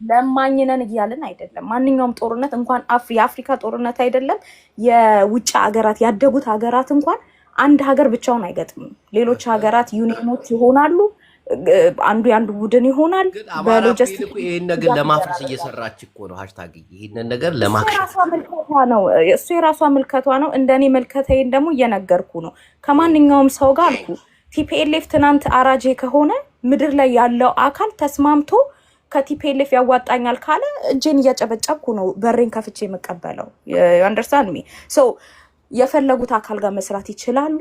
ለማኝነን እያልን አይደለም። ማንኛውም ጦርነት እንኳን የአፍሪካ ጦርነት አይደለም የውጭ ሀገራት ያደጉት ሀገራት እንኳን አንድ ሀገር ብቻውን አይገጥምም። ሌሎች ሀገራት ዩኒየኖች ይሆናሉ፣ አንዱ ያንዱ ቡድን ይሆናል። በሎጂስቲክ ይሄን ነገር ለማፍረስ እየሰራች እኮ ነው። ሃሽታግ ይሄን ነገር ለማክሸፍ ነው። እሱ የራሷ ምልከቷ ነው። እንደኔ መልከታዬን ደግሞ እየነገርኩ ነው። ከማንኛውም ሰው ጋር አልኩ ቲፒኤልኤፍ ትናንት አራጄ ከሆነ ምድር ላይ ያለው አካል ተስማምቶ ከቲፒኤልኤፍ ያዋጣኛል ካለ እጄን እያጨበጨብኩ ነው በሬን ከፍቼ የምቀበለው። አንደርስታንድ ሚ ሶ የፈለጉት አካል ጋር መስራት ይችላሉ።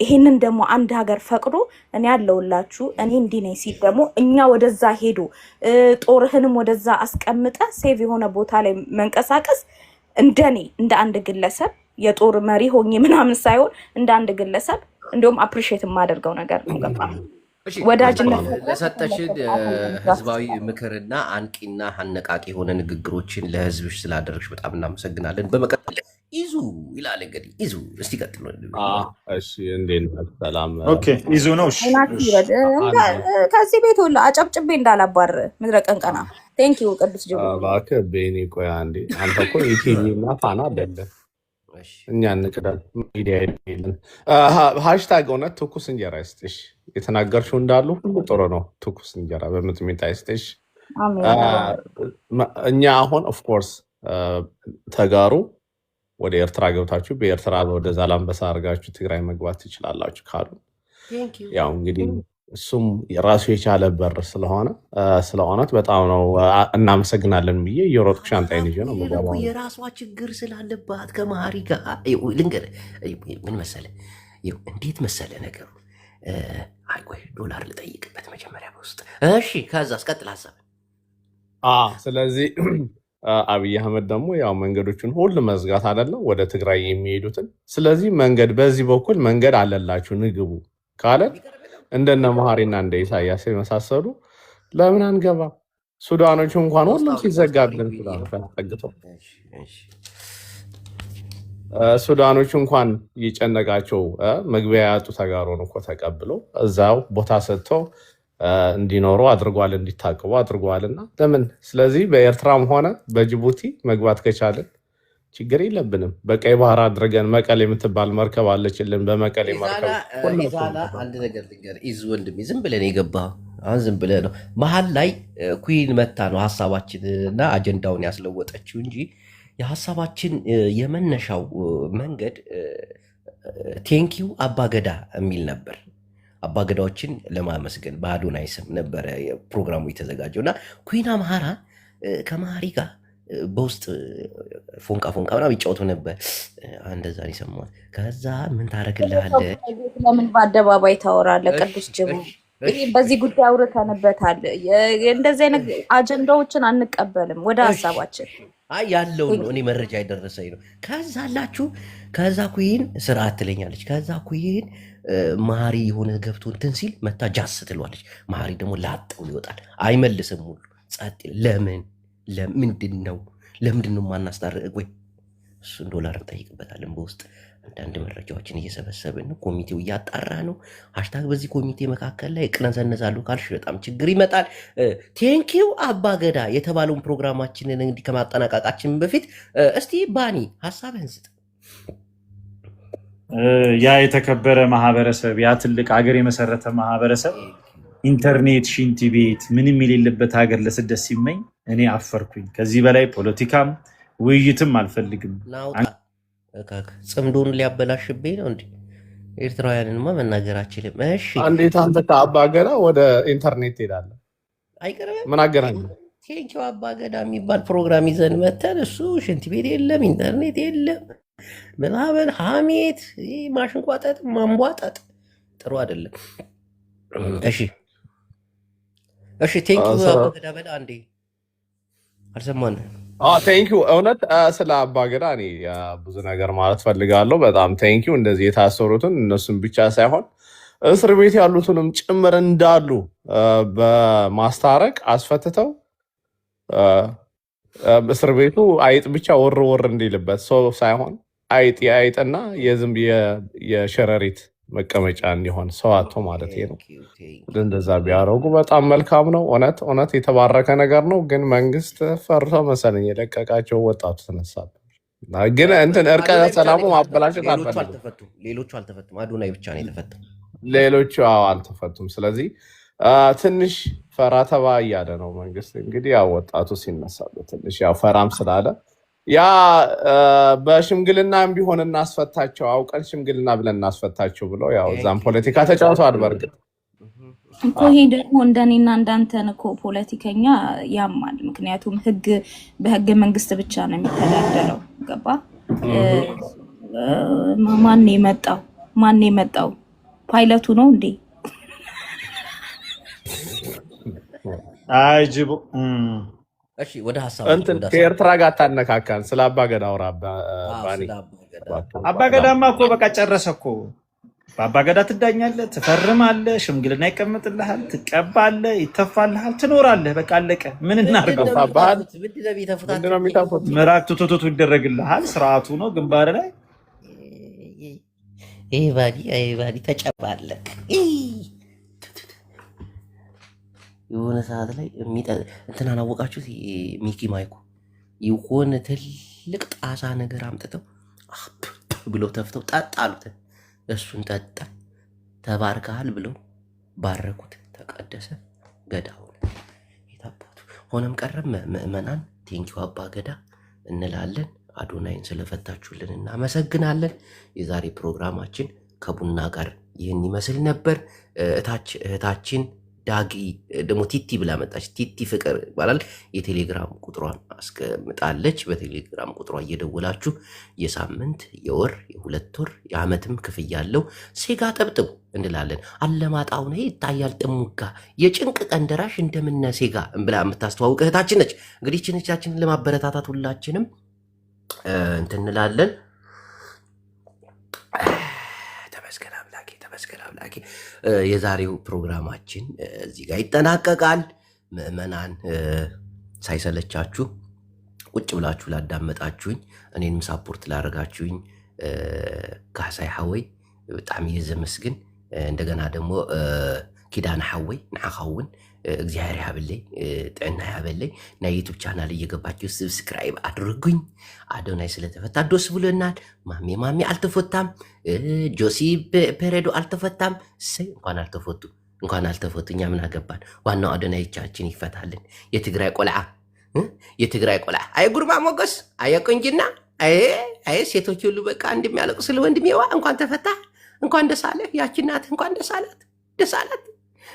ይሄንን ደግሞ አንድ ሀገር ፈቅዶ እኔ ያለውላችሁ እኔ እንዲህ ነኝ ሲል ደግሞ እኛ ወደዛ ሄዶ ጦርህንም ወደዛ አስቀምጠ ሴቭ የሆነ ቦታ ላይ መንቀሳቀስ እንደኔ እንደ አንድ ግለሰብ የጦር መሪ ሆኜ ምናምን ሳይሆን እንደ አንድ ግለሰብ እንዲሁም አፕሪሺየት የማደርገው ነገር ነው። ገባ ወዳጅነት ለሰጠሽን ህዝባዊ ምክርና አንቂና አነቃቂ የሆነ ንግግሮችን ለህዝብሽ ስላደረግሽ በጣም እናመሰግናለን። በመቀጠል ኢዙ ይላል እንግዲህ ኢዙ እስቲ ቀጥሎ። እሺ እንዴት ነህ? ሰላም። ኦኬ ኢዙ ነው። እሺ ከዚህ ቤት ሁሉ አጨብጭቤ እንዳላባር ምድረ ቀንቀና ቴንክ ዩ ቅዱስ ጅቡ እባክህ ቤኒ ቆይ አንዴ። አንተ እኮ ኢቲቪ እና ፋና አይደለም እኛ እንቅዳል ሚዲያ የለን። ሃሽታግ እውነት ትኩስ እንጀራ ይስጥሽ። የተናገርሽው እንዳሉ ሁሉ ጥሩ ነው። ትኩስ እንጀራ በምጥሚጣ ይስጥሽ። እኛ አሁን ኦፍኮርስ ተጋሩ ወደ ኤርትራ ገብታችሁ በኤርትራ ወደ ዛላምበሳ አድርጋችሁ ትግራይ መግባት ትችላላችሁ ካሉ ያው እንግዲህ እሱም የራሱ የቻለ በር ስለሆነት በጣም ነው እናመሰግናለን ብዬ የሮጥኩ ሻንጣዬን ይዤ ነው የምገባው። የራሷ ችግር ስላለባት ከመሀሪ ጋር ልንገርህ ምን መሰለህ፣ እንዴት መሰለህ ነገሩ። አይ ቆይ ዶላር ልጠይቅበት መጀመሪያ በውስጥ። እሺ ከዛ አስቀጥል ሀሳብ። ስለዚህ አብይ አህመድ ደግሞ ያው መንገዶችን ሁሉ መዝጋት አይደለም ወደ ትግራይ የሚሄዱትን። ስለዚህ መንገድ በዚህ በኩል መንገድ አለላችሁ ንግቡ ካለ እንደነ መሀሪና እንደ ኢሳያስ የመሳሰሉ ለምን አንገባ? ሱዳኖቹ እንኳን ሁሉም ሲዘጋብን ጠግተው ሱዳኖቹ እንኳን እየጨነቃቸው መግቢያ ያጡ ተጋሮን እኮ ተቀብለው እዛው ቦታ ሰጥተው እንዲኖሩ አድርጓል፣ እንዲታቅቡ አድርጓልና ለምን? ስለዚህ በኤርትራም ሆነ በጅቡቲ መግባት ከቻለን ችግር የለብንም። በቀይ ባህር አድርገን መቀሌ የምትባል መርከብ አለችልን። በመቀሌ መርከብ አንድ ነገር ልንገር ኢዝ ወንድሜ፣ ዝም ብለን የገባው አሁን ዝም ብለህ ነው። መሀል ላይ ኩዊን መታ ነው ሀሳባችን እና አጀንዳውን ያስለወጠችው እንጂ የሀሳባችን የመነሻው መንገድ ቴንኪው አባገዳ የሚል ነበር። አባገዳዎችን ለማመስገን በአዶናይ ስም ነበረ ፕሮግራሙ የተዘጋጀው እና ኩዊን አምሃራ ከመሀሪ ጋር በውስጥ ፎንቃ ምናምን ይጫወቱ ነበር። እንደዛ ነው የሰማሁት። ከዛ ምን ታደርግልሃለህ? ለምን በአደባባይ ታወራለህ? ቅዱስ ጅቡ በዚህ ጉዳይ አውርተንበታል። እንደዚህ አይነት አጀንዳዎችን አንቀበልም። ወደ ሀሳባችን ያለውን ነው። እኔ መረጃ የደረሰኝ ነው። ከዛ አላችሁ ከዛ ኩይን ስርዓት ትለኛለች። ከዛ ኩይን መሀሪ የሆነ ገብቶ እንትን ሲል መታ ጃስ ትለዋለች። መሀሪ ደግሞ ላጠው ይወጣል፣ አይመልስም። ሁሉ ጸጥ። ለምንድን ነው ማናስታርቅ? ወይ እሱን ዶላር እንጠይቅበታለን። በውስጥ አንዳንድ መረጃዎችን እየሰበሰብን ነው። ኮሚቴው እያጣራ ነው። ሃሽታግ በዚህ ኮሚቴ መካከል ላይ እቅነዘነዛሉ ካልሽ በጣም ችግር ይመጣል። ቴንኪው አባገዳ የተባለውን ፕሮግራማችንን እንግዲህ ከማጠናቀቃችን በፊት እስቲ ባኒ ሀሳብህን ስጥ። ያ የተከበረ ማህበረሰብ፣ ያ ትልቅ ሀገር የመሰረተ ማህበረሰብ ኢንተርኔት፣ ሽንት ቤት ምንም የሌለበት ሀገር ለስደት ሲመኝ እኔ አፈርኩኝ። ከዚህ በላይ ፖለቲካም ውይይትም አልፈልግም። ጽምዶን ሊያበላሽብኝ ነው እንዲ ኤርትራውያንንማ መናገር አችልም። እሺ እንዴት አንተ ከአባገዳ ወደ ኢንተርኔት ትሄዳለህ? አይቀርም። ምን አገናኝ? ቴንኪው አባገዳ የሚባል ፕሮግራም ይዘን መተን እሱ ሽንት ቤት የለም ኢንተርኔት የለም ምናምን ሀሜት ማሽንቋጠጥ ማንቧጠጥ ጥሩ አይደለም። እሺ ቴንኪው አባገዳ በላ አንዴ አልሰማንም። ቴንኪው እውነት ስለ አባገዳ እኔ ብዙ ነገር ማለት ፈልጋለሁ። በጣም ቴንኪው። እንደዚህ የታሰሩትን እነሱን ብቻ ሳይሆን እስር ቤት ያሉትንም ጭምር እንዳሉ በማስታረቅ አስፈትተው እስር ቤቱ አይጥ ብቻ ወር እንዲልበት ሰው ሳይሆን አይጥ የአይጥና የዝንብ የሸረሪት መቀመጫ እንዲሆን ሰው አቶ ማለት ነው። እንደዛ ቢያደርጉ በጣም መልካም ነው። እውነት የተባረከ ነገር ነው። ግን መንግስት ፈርቶ መሰለኝ የለቀቃቸው። ወጣቱ ተነሳበት ግን እንትን እርቀ ሰላሙ ማበላሸት አልፈለጉም። ሌሎቹ አልተፈቱም። አዶናይ ብቻ ነው የተፈታው። ሌሎቹ አልተፈቱም። ስለዚህ ትንሽ ፈራ ተባ እያለ ነው መንግስት። እንግዲህ ያው ወጣቱ ሲነሳበት ትንሽ ያው ፈራም ስላለ ያ በሽምግልናም ቢሆን እናስፈታቸው፣ አውቀን ሽምግልና ብለን እናስፈታቸው ብለው ያው እዛም ፖለቲካ ተጫውተዋል። በእርግጥ እኮ ይሄ ደግሞ እንደኔና እንዳንተን እኮ ፖለቲከኛ ያማል። ምክንያቱም በህገ መንግስት ብቻ ነው የሚተዳደረው። ገባ? ማን የመጣው ፓይለቱ ነው እንዴ? አይጅቡ እሺ ወደ ሀሳብ ከኤርትራ ጋር ታነካካን። ስለ አባገዳ አውራ ባኒ። አባገዳማ እኮ በቃ ጨረሰ እኮ በአባገዳ ትዳኛለህ፣ ትፈርማለህ፣ ሽምግልና ይቀመጥልሃል፣ ትቀባለህ፣ ይተፋልሃል፣ ትኖራለህ። በቃ አለቀ። ምን እናድርገው? ምራቅ ቱቱቱ ይደረግልሃል። ስርዓቱ ነው ግንባር ላይ ባዲ ተጨባለቅ የሆነ ሰዓት ላይ እንትናን አወቃችሁት? ሚኪ ማይኩ የሆነ ትልቅ ጣሳ ነገር አምጥተው ብለው ተፍተው ጠጣ አሉት። እሱን ጠጣ፣ ተባርከሃል ብለው ባረኩት። ተቀደሰ፣ ገዳ ሆነ። የታባቱ ሆነም ቀረም ምዕመናን ቴንኪው አባ ገዳ እንላለን። አዶናይን ስለፈታችሁልን እናመሰግናለን። የዛሬ ፕሮግራማችን ከቡና ጋር ይህን ይመስል ነበር። እህታችን ዳጊ ደግሞ ቲቲ ብላ መጣች። ቲቲ ፍቅር ይባላል። የቴሌግራም ቁጥሯን አስቀምጣለች። በቴሌግራም ቁጥሯ እየደወላችሁ የሳምንት የወር የሁለት ወር የዓመትም ክፍያ አለው ሴጋ ጠብጥቡ እንላለን። አለማጣው ነው ይታያል። ጥሙጋ የጭንቅ ቀን ደራሽ እንደምነ ሴጋ ብላ የምታስተዋውቅ እህታችን ነች። እንግዲህ ችንቻችንን ለማበረታታት ሁላችንም እንትን እንላለን። ተመስገን አምላኬ። የዛሬው ፕሮግራማችን እዚህ ጋር ይጠናቀቃል። ምዕመናን ሳይሰለቻችሁ ቁጭ ብላችሁ ላዳመጣችሁኝ፣ እኔንም ሳፖርት ላደረጋችሁኝ ካሳይ ሐወይ በጣም ይዘመስግን። እንደገና ደግሞ ኪዳነ ሐወይ ንዓኻውን እግዚአብሔር ያብለይ ጥዕና ያበለይ። ናይ ዩቱብ ቻናል እየገባችሁ ሰብስክራይብ አድርጉኝ። አዶናይ ስለተፈታ ደስ ብሎናል። ማሚ አልተፈታም፣ ጆሲ ፔሬዶ አልተፈታም። እሰይ እንኳን አልተፈቱ እኛ ምን አገባን? ዋናው አዶናይቻችን ይፈታልን። የትግራይ ቆልዓ አይ ጉርማ ሞገስ አይ ቁንጅና አይ ሴቶች ሁሉ በቃ እንደሚያለቅሱ ለወንድሜዋ እንኳን ተፈታ፣ እንኳን ደስ አለ። ያቺ እናት እንኳን ደስ አላት።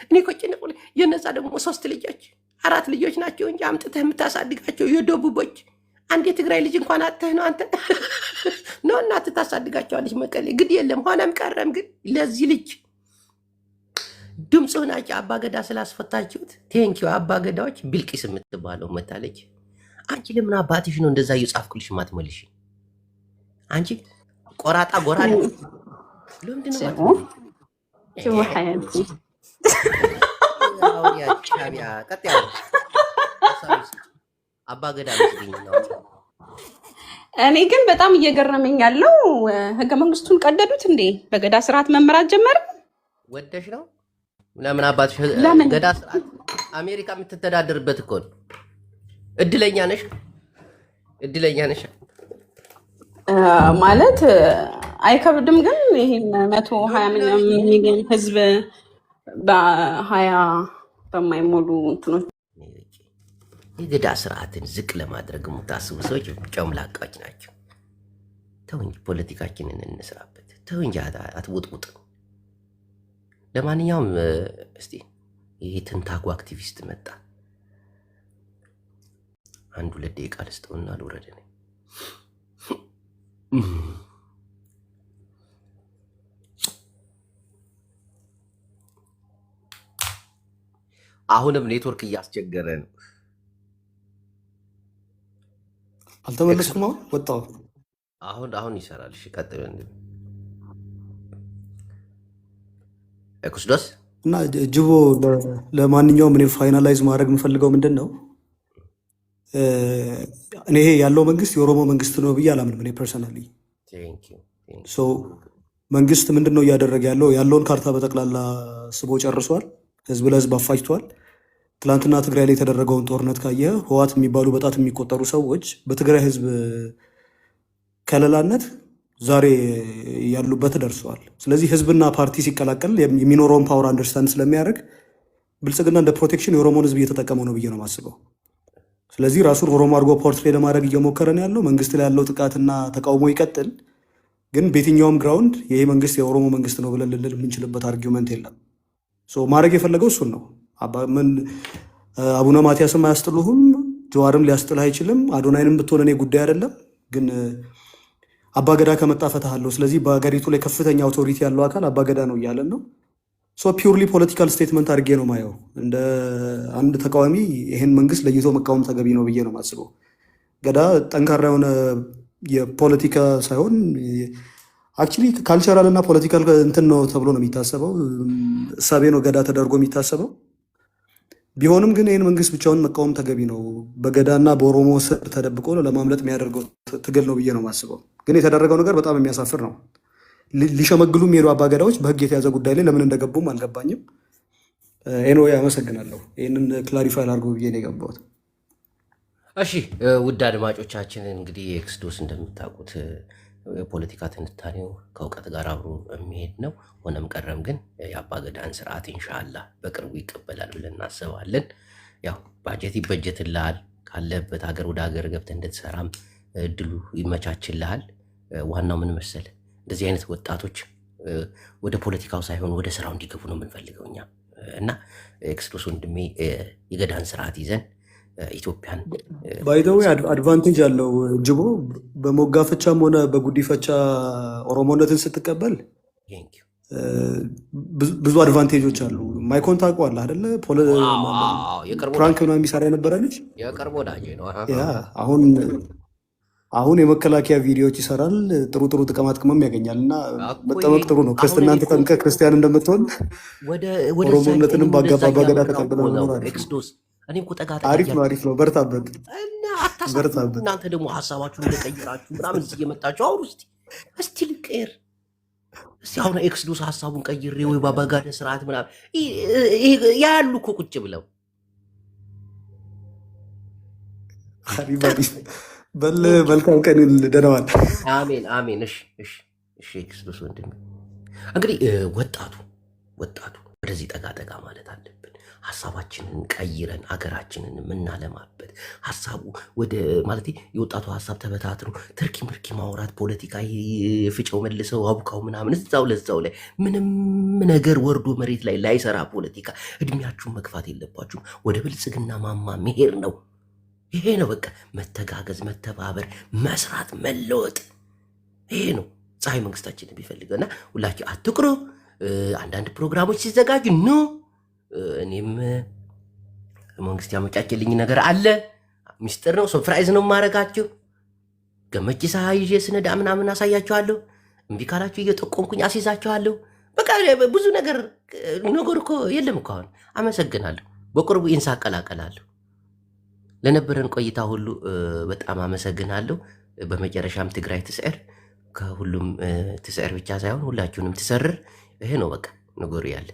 እኔ ኮጭንቁ የነዛ ደግሞ 3 ልጆች 4 ልጆች ናቸው እንጂ አምጥተህ የምታሳድጋቸው የደቡቦች አንድ የትግራይ ልጅ እንኳን አጥተህ ነው አንተ ነው እናትህ ታሳድጋቸዋለች መቀሌ። ግድ የለም ሆነም ቀረም ግን ለዚህ ልጅ ድምፅ ሆናችሁ አባገዳ ስላስፈታችሁት ቴንኪው አባገዳዎች። ቢልቂስ የምትባለው መታለች። አንቺ ለምን አባትሽ ነው እንደዛ እየጻፍኩልሽ ማትመልሽ? አንቺ ቆራጣ ጎራዳ ለምንድን ነው እኔ ግን በጣም እየገረመኝ ያለው ህገ መንግስቱን ቀደዱት እንዴ? በገዳ ስርዓት መመራት ጀመረ። ወደሽ ነው? ለምን አባትሽ ገዳ ስርዓት አሜሪካ የምትተዳደርበት እኮ ነው። እድለኛ ነሽ ማለት አይከብድም። ግን ይሄን 120 ሚሊዮን ህዝብ በ20 በማይሞሉ እንትኖች የገዳ ስርዓትን ዝቅ ለማድረግ የምታስቡ ሰዎች ጨምላቃዎች ናቸው። ተው እንጂ ፖለቲካችንን እንስራበት። ተው እንጂ አትውጥውጥ። ለማንኛውም እስቲ ይሄ ትንታጉ አክቲቪስት መጣ። 1-2 ደቂቃ ልስጠውና ልውረድ ነኝ። አሁንም ኔትወርክ እያስቸገረ ነው። አልተመለስኩም። አሁን ወጣሁ። አሁን ይሰራል። እሺ ቀጥል። ኤኩስዶስ እና ጅቦ ለማንኛውም እኔ ፋይናላይዝ ማድረግ የምፈልገው ምንድን ነው፣ እኔ ይሄ ያለው መንግስት የኦሮሞ መንግስት ነው ብዬ አላምንም። እኔ ፐርሰናሊ መንግስት ምንድን ነው እያደረገ ያለውን ካርታ በጠቅላላ ስቦ ጨርሷል። ህዝብ ለህዝብ አፋጅቷል። ትላንትና ትግራይ ላይ የተደረገውን ጦርነት ካየ ህዋት የሚባሉ በጣት የሚቆጠሩ ሰዎች በትግራይ ህዝብ ከለላነት ዛሬ ያሉበት ደርሰዋል። ስለዚህ ህዝብና ፓርቲ ሲቀላቀል የሚኖረውን ፓወር አንደርስታንድ ስለሚያደርግ ብልጽግና እንደ ፕሮቴክሽን የኦሮሞን ህዝብ እየተጠቀመው ነው ብዬ ነው የማስበው። ስለዚህ ራሱን ኦሮሞ አድርጎ ፖርትሬ ለማድረግ እየሞከረ ነው ያለው። መንግስት ላይ ያለው ጥቃትና ተቃውሞ ይቀጥል፣ ግን በየትኛውም ግራውንድ ይሄ መንግስት የኦሮሞ መንግስት ነው ብለን ልንል የምንችልበት አርጊመንት የለም። ማድረግ የፈለገው እሱን ነው። አቡነ ማትያስም አያስጥሉህም፣ ጀዋርም ሊያስጥልህ አይችልም። አዶናይንም ብትሆን እኔ ጉዳይ አይደለም፣ ግን አባገዳ ከመጣ ፈታሃለሁ። ስለዚህ በሀገሪቱ ላይ ከፍተኛ አውቶሪቲ ያለው አካል አባገዳ ነው እያለን ነው። ፒውርሊ ፖለቲካል ስቴትመንት አድርጌ ነው ማየው። እንደ አንድ ተቃዋሚ ይህን መንግስት ለይቶ መቃወም ተገቢ ነው ብዬ ነው የማስበው። ገዳ ጠንካራ የሆነ የፖለቲካ ሳይሆን አክቹዋሊ ካልቸራል እና ፖለቲካል እንትን ነው ተብሎ ነው የሚታሰበው። እሳቤ ነው ገዳ ተደርጎ የሚታሰበው። ቢሆንም ግን ይህን መንግስት ብቻውን መቃወም ተገቢ ነው። በገዳና በኦሮሞ ስር ተደብቆ ለማምለጥ የሚያደርገው ትግል ነው ብዬ ነው የማስበው። ግን የተደረገው ነገር በጣም የሚያሳፍር ነው። ሊሸመግሉ የሚሄዱ አባገዳዎች በህግ የተያዘ ጉዳይ ላይ ለምን እንደገቡም አልገባኝም። ኤንወይ አመሰግናለሁ። ይህንን ክላሪፋይ ላድርገው ብዬ ነው የገባሁት። እሺ ውድ አድማጮቻችን እንግዲህ ኤክስዶስ እንደምታውቁት የፖለቲካ ትንታኔው ከእውቀት ጋር አብሮ የሚሄድ ነው። ሆነም ቀረም ግን የአባገዳን ስርዓት ኢንሻአላህ በቅርቡ ይቀበላል ብለን እናስባለን። ያው ባጀት ይበጀትልሃል፣ ካለበት ሀገር ወደ ሀገር ገብተህ እንድትሰራም እድሉ ይመቻችልሃል። ዋናው ምን መሰለህ፣ እንደዚህ አይነት ወጣቶች ወደ ፖለቲካው ሳይሆን ወደ ስራው እንዲገቡ ነው የምንፈልገው እኛ እና ኤክስዶስ ወንድሜ የገዳን ስርዓት ይዘን ኢትዮጵያን ባይዘዌ አድቫንቴጅ አለው ጅቦ። በሞጋፈቻም ሆነ በጉዲፈቻ ኦሮሞነትን ስትቀበል ብዙ አድቫንቴጆች አሉ። ማይኮን ታውቀዋለህ አይደለ? ፕራንክ ምናምን የሚሰራ የነበረ ልጅ የቅርብ ወዳጄ ነው። አሁን የመከላከያ ቪዲዮዎች ይሰራል። ጥሩ ጥሩ ጥቅማ ጥቅምም ያገኛል እና መጠመቅ ጥሩ ነው። ክርስትናን ተጠምቀህ ክርስቲያን እንደምትሆን ኦሮሞነትንም በገዳ ተቀብለህ መኖር አሪፍ ነው። አሪፍ ነው። በርታበት። እናንተ ደግሞ ሀሳባችሁን እንደቀይራችሁ ምናምን እዚህ እየመጣችሁ አሁን እስቲ ልቀይር እስቲ አሁን ኤክስዶስ ሀሳቡን ቀይሬ ወይ በአባገዳ ስርዓት ምናምን ያሉ እኮ ቁጭ ብለው በል መልካም ቀን ደህና አሜን አሜን። እሺ ኤክስዶስ ወንድም እንግዲህ ወጣቱ ወደዚህ ጠጋ ማለት አለብን። ሀሳባችንን ቀይረን ሀገራችንን የምናለማበት ሀሳቡ ወደ ማለት የወጣቱ ሀሳብ ተበታትኖ ትርኪ ምርኪ ማውራት ፖለቲካ ፍጨው መልሰው አቡካው ምናምን እዛው ለዛው ላይ ምንም ነገር ወርዶ መሬት ላይ ላይሰራ ፖለቲካ እድሜያችሁን መግፋት የለባችሁም። ወደ ብልጽግና ማማ መሄድ ነው። ይሄ ነው በቃ መተጋገዝ፣ መተባበር፣ መስራት፣ መለወጥ። ይሄ ነው ፀሐይ መንግስታችን ቢፈልገና ሁላችሁ አትቅሩ። አንዳንድ ፕሮግራሞች ሲዘጋጁ ኖ እኔም መንግስት ያመቻችልኝ ነገር አለ። ሚስጥር ነው፣ ሰርፕራይዝ ነው የማደርጋችሁ። ገመቺሳ ይዤ ስነዳ ምናምን አሳያችኋለሁ። እምቢ ካላችሁ እየጠቆምኩኝ አስይዛችኋለሁ። በቃ ብዙ ነገር እኮ የለም እኮ አሁን። አመሰግናለሁ። በቅርቡ ኢንሳ አቀላቀላለሁ። ለነበረን ቆይታ ሁሉ በጣም አመሰግናለሁ። በመጨረሻም ትግራይ ትስዕር፣ ከሁሉም ትስዕር ብቻ ሳይሆን ሁላችሁንም ትሰርር። ይሄ ነው በቃ ነገሩ ያለ